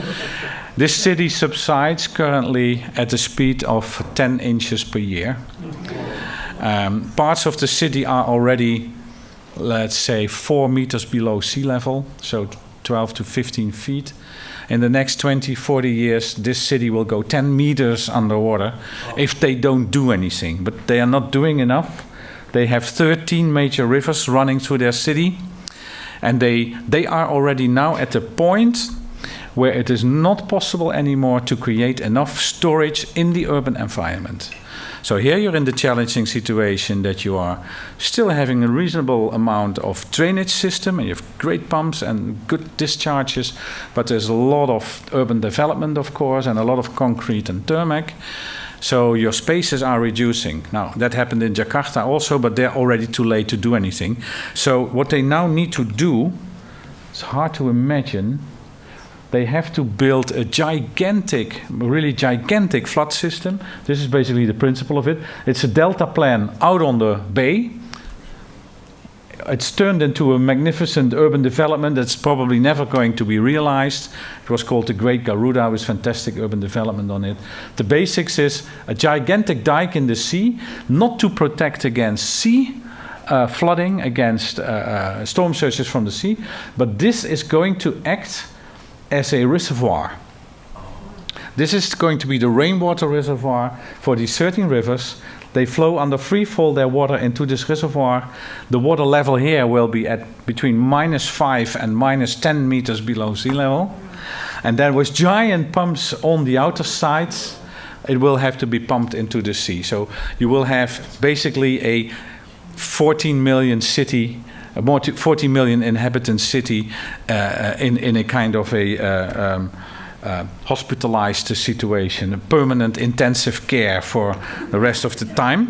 This city subsides currently at a speed of 10 inches per year. Parts of the city are already, let's say, 4 meters below sea level, so 12 to 15 feet. In the next 20, 40 years, this city will go 10 meters underwater if they don't do anything. But they are not doing enough. They have 13 major rivers running through their city. And they are already now at a point where it is not possible anymore to create enough storage in the urban environment. So here you're in the challenging situation that you are still having a reasonable amount of drainage system, and you have great pumps and good discharges, but there's a lot of urban development, of course, and a lot of concrete and tarmac. So your spaces are reducing. Now, that happened in Jakarta also, but they're already too late to do anything. So what they now need to do, it's hard to imagine, they have to build a gigantic, really gigantic flood system. This is basically the principle of it. It's a delta plan out on the bay. It's turned into a magnificent urban development that's probably never going to be realized. It was called the Great Garuda, with fantastic urban development on it. The basics is a gigantic dike in the sea, not to protect against sea flooding, against storm surges from the sea, but this is going to act as a reservoir. This is going to be the rainwater reservoir for these 13 rivers. They flow under free fall their water into this reservoir. The water level here will be at between -5 and -10 meters below sea level. And then with giant pumps on the outer sides, it will have to be pumped into the sea. So you will have basically a 14 million city, a 40 million inhabitant city in a kind of a hospitalized situation, a permanent intensive care for the rest of the time.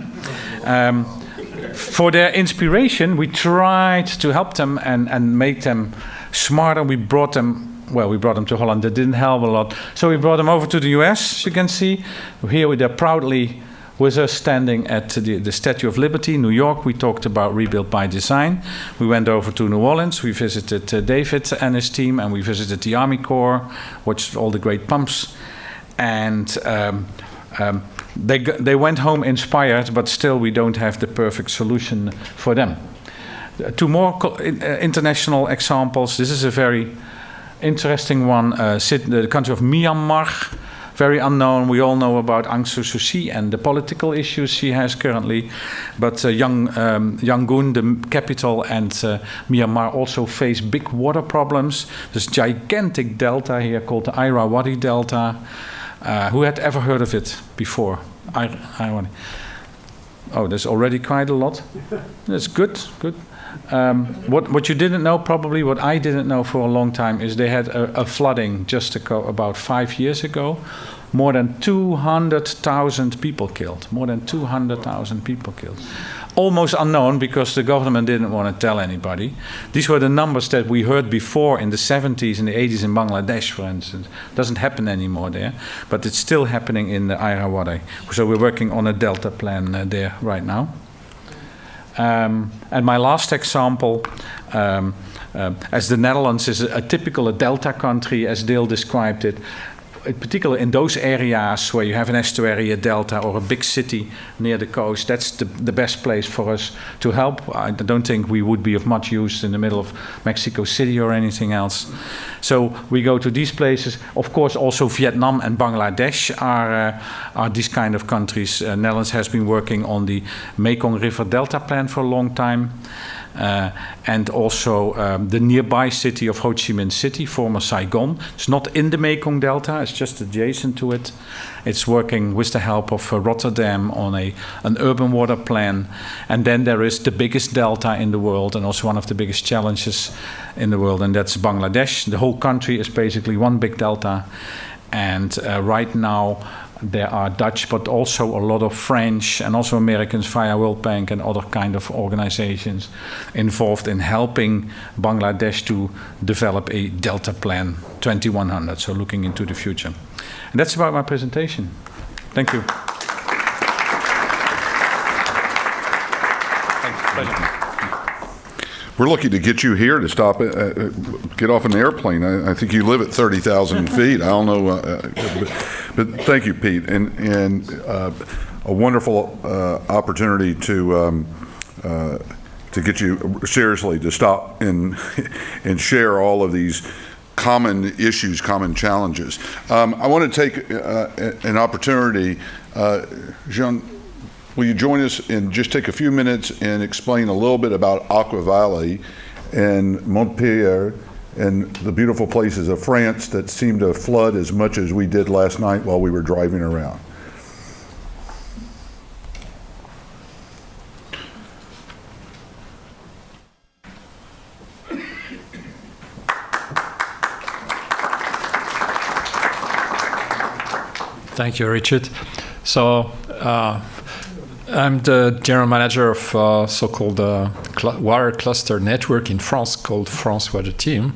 For their inspiration, we tried to help them and make them smarter. We brought them to Holland. That didn't help a lot. So we brought them over to the US, as you can see. Here they're proudly with us standing at the Statue of Liberty, New York. We talked about Rebuild by Design. We went over to New Orleans. We visited David and his team, and we visited the Army Corps, watched all the great pumps. And they went home inspired, but still we don't have the perfect solution for them. Two more international examples. This is a very interesting one. The country of Myanmar. Very unknown. We all know about Aung San Suu Kyi and the political issues she has currently. But Yangon, the capital, and Myanmar also face big water problems. This gigantic delta here called the Irrawaddy Delta. Who had ever heard of it before? Irrawaddy. Oh, there's already quite a lot. That's good. What you didn't know, probably what I didn't know for a long time, is they had a flooding just about 5 years ago. More than 200,000 people killed. More than 200,000 people killed. Almost unknown because the government didn't want to tell anybody. These were the numbers that we heard before in the 70s and the 80s in Bangladesh, for instance. It doesn't happen anymore there, but it's still happening in the Irrawaddy. So we're working on a delta plan there right now. And my last example, as the Netherlands is a typical delta country, as Dale described it, in particular in those areas where you have an estuary, a delta, or a big city near the coast, that's the best place for us to help. I don't think we would be of much use in the middle of Mexico City or anything else. So we go to these places. Of course, also Vietnam and Bangladesh are these kind of countries. Netherlands has been working on the Mekong River Delta Plan for a long time. And also the nearby city of Ho Chi Minh City, former Saigon. It's not in the Mekong Delta, it's just adjacent to it. It's working with the help of Rotterdam on an urban water plan. And then there is the biggest delta in the world and also one of the biggest challenges in the world, and that's Bangladesh. The whole country is basically one big delta. And right now, there are Dutch, but also a lot of French and also Americans via World Bank and other kind of organizations involved in helping Bangladesh to develop a Delta Plan 2100, so looking into the future. And that's about my presentation. Thank you. Thanks. Pleasure. We're lucky to get you here to stop, get off an airplane. I think you live at 30,000 feet. I don't know, but thank you, Pete, and a wonderful opportunity to get you seriously to stop and share all of these common issues, common challenges. I want to take an opportunity, Jean. Will you join us and just take a few minutes and explain a little bit about Aqua Valley and Montpellier and the beautiful places of France that seem to flood as much as we did last night while we were driving around? Thank you, Richard. So, I'm the general manager of so-called water cluster network in France called France Water Team.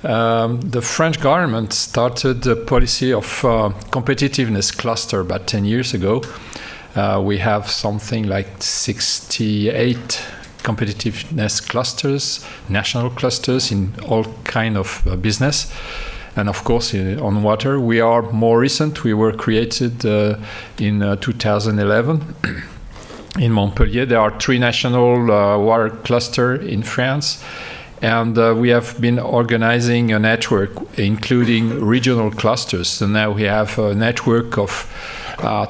The French government started the policy of competitiveness cluster about 10 years ago. We have something like 68 competitiveness clusters, national clusters in all kind of business. And of course, on water, we are more recent. We were created in 2011. In Montpellier, there are 3 national water clusters in France, and we have been organizing a network, including regional clusters. So now we have a network of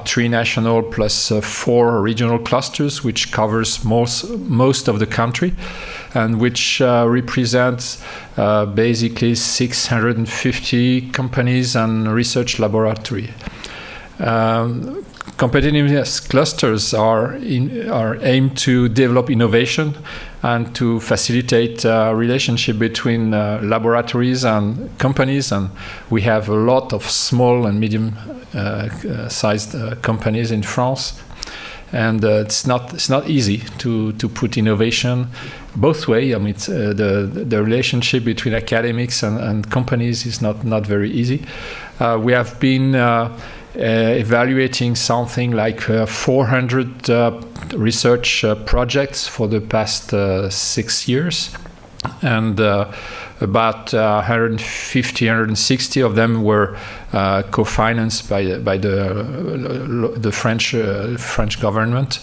3 national plus 4 regional clusters, which covers most of the country, and which represents basically 650 companies and research laboratories. Competitiveness clusters are aimed to develop innovation and to facilitate relationship between laboratories and companies. And we have a lot of small and medium-sized companies in France. And it's not easy to put innovation both ways. I mean, the relationship between academics and companies is not very easy. We have been evaluating something like 400 research projects for the past 6 years, and about 150, 160 of them were co-financed by the French government,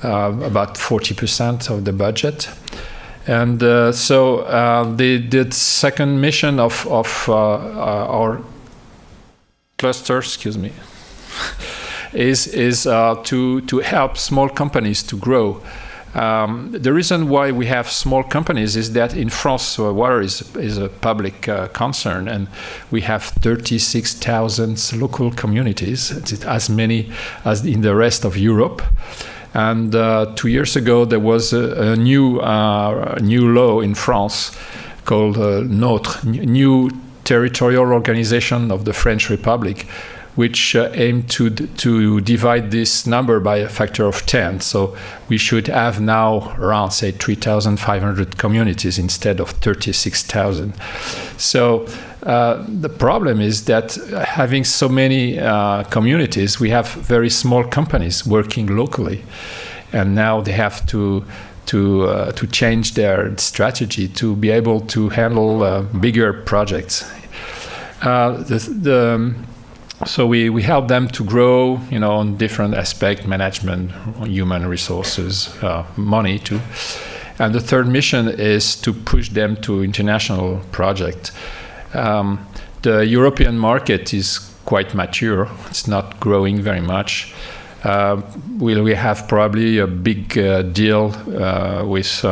about 40% of the budget. And so the second mission of our cluster, is to help small companies to grow. The reason why we have small companies is that in France, water is a public concern, and we have 36,000 local communities. It's as many as in the rest of Europe. And 2 years ago, there was a new law in France called New Territorial Organization of the French Republic, which aimed to divide this number by a factor of 10. So we should have now around, say, 3,500 communities instead of 36,000. So the problem is that having so many communities, we have very small companies working locally. And now they have to to change their strategy to be able to handle bigger projects. So we help them to grow, on different aspects, management, human resources, money too. And the third mission is to push them to international project. The European market is quite mature. It's not growing very much. We have probably a big deal with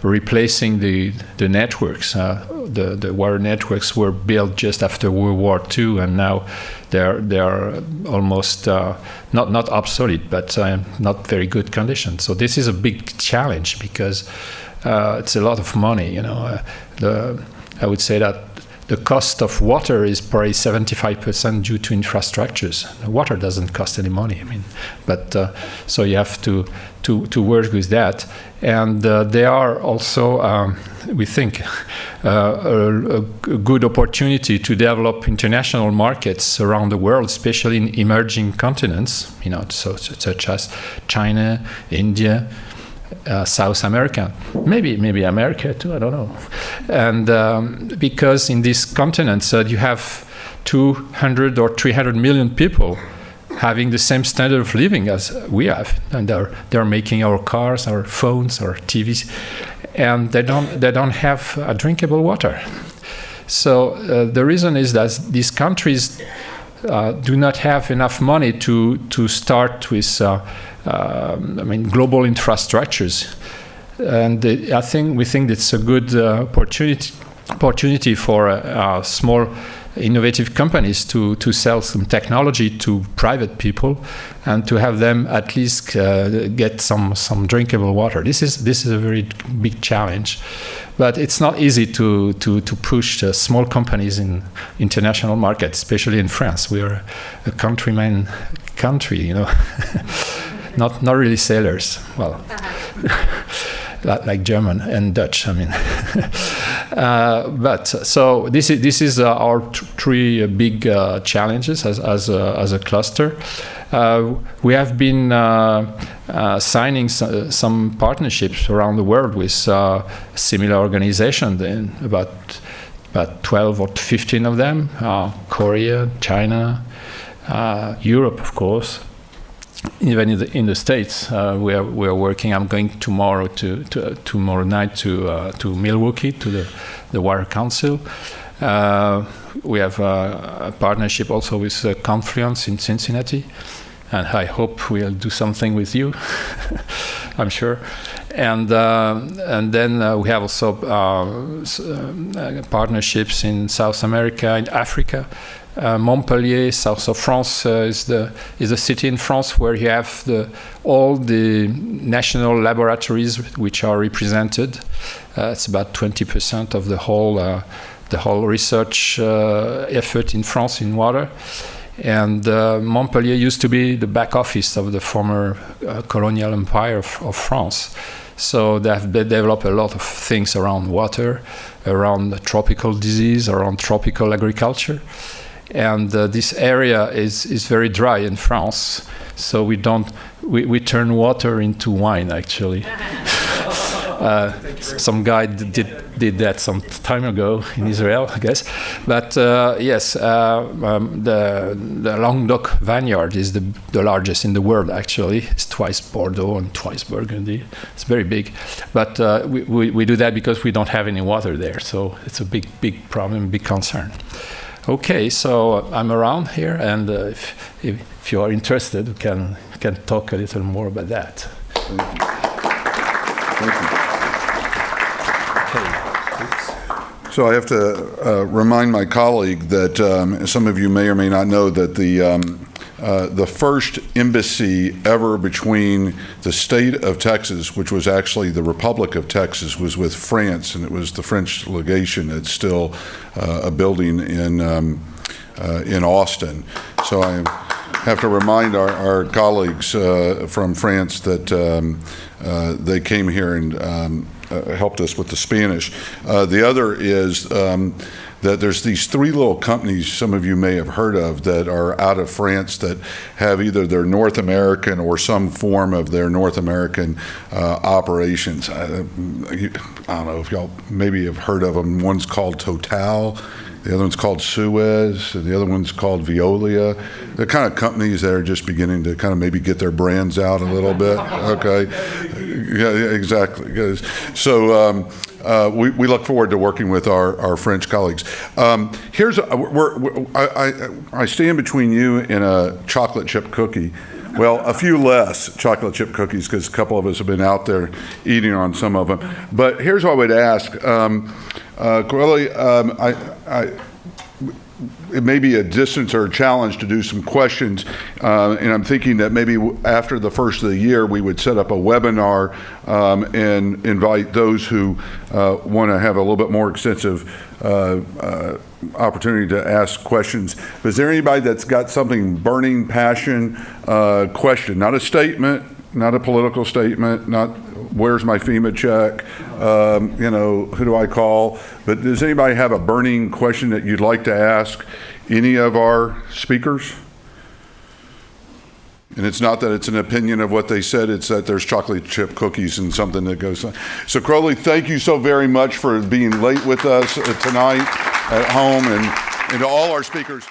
replacing the networks. The water networks were built just after World War II, and now they are almost not obsolete, but not very good condition. So this is a big challenge because it's a lot of money. I would say that the cost of water is probably 75% due to infrastructures. Water doesn't cost any money. But so you have to work with that. And there are also, we think, a good opportunity to develop international markets around the world, especially in emerging continents, such as China, India, South America, maybe America too, I don't know. And because in these continents you have 200 or 300 million people having the same standard of living as we have, and they're making our cars, our phones, our TVs, and they don't have drinkable water. So the reason is that these countries do not have enough money to start with global infrastructures, and we think it's a good opportunity for small innovative companies to sell some technology to private people and to have them at least get some drinkable water. This is a very big challenge, but it's not easy to push small companies in international markets, especially in France. We are a countryman country, not really sailors. Well. Like German and Dutch, but so this is our three big challenges as a cluster. We have been signing some partnerships around the world with similar organizations, and about 12 or 15 of them, Korea, China, Europe, of course. Even in the States, we are working. I'm going tomorrow night to Milwaukee to the Water Council. We have a partnership also with Confluence in Cincinnati, and I hope we'll do something with you. I'm sure. And then we have also partnerships in South America, in Africa. Montpellier, south of France, is a city in France where you have all the national laboratories which are represented. It's about 20% of the whole research effort in France in water. And Montpellier used to be the back office of the former colonial empire of France. So they have developed a lot of things around water, around tropical disease, around tropical agriculture. And this area is very dry in France, so we turn water into wine, actually. Some guy did that some time ago in Israel, I guess. But yes, the Languedoc vineyard is the largest in the world, actually. It's twice Bordeaux and twice Burgundy. It's very big. But we do that because we don't have any water there, so it's a big problem, big concern. Okay, so I'm around here, and if you are interested, we can talk a little more about that. Thank you. So I have to remind my colleague that some of you may or may not know that the first embassy ever between the state of Texas, which was actually the Republic of Texas, was with France, and it was the French legation. It's still a building in Austin. So I have to remind our colleagues from France that they came here and helped us with the Spanish. The other is that there's these three little companies some of you may have heard of that are out of France that have either their North American or some form of their North American operations. I don't know if y'all maybe have heard of them. One's called Total, the other one's called Suez, and the other one's called Veolia. They're kind of companies that are just beginning to kind of maybe get their brands out a little bit. Okay, yeah, exactly. So we look forward to working with our French colleagues. I stand between you and a chocolate chip cookie. Well, a few less chocolate chip cookies because a couple of us have been out there eating on some of them. But here's what I would ask. Corelli, it may be a distance or a challenge to do some questions, and I'm thinking that maybe after the first of the year we would set up a webinar and invite those who want to have a little bit more extensive opportunity to ask questions. But is there anybody that's got something burning passion question, not a statement, not a political statement, not where's my FEMA check, who do I call? But does anybody have a burning question that you'd like to ask any of our speakers? And it's not that it's an opinion of what they said, it's that there's chocolate chip cookies and something that goes on. So Crowley, thank you so very much for being late with us tonight at home, and to all our speakers.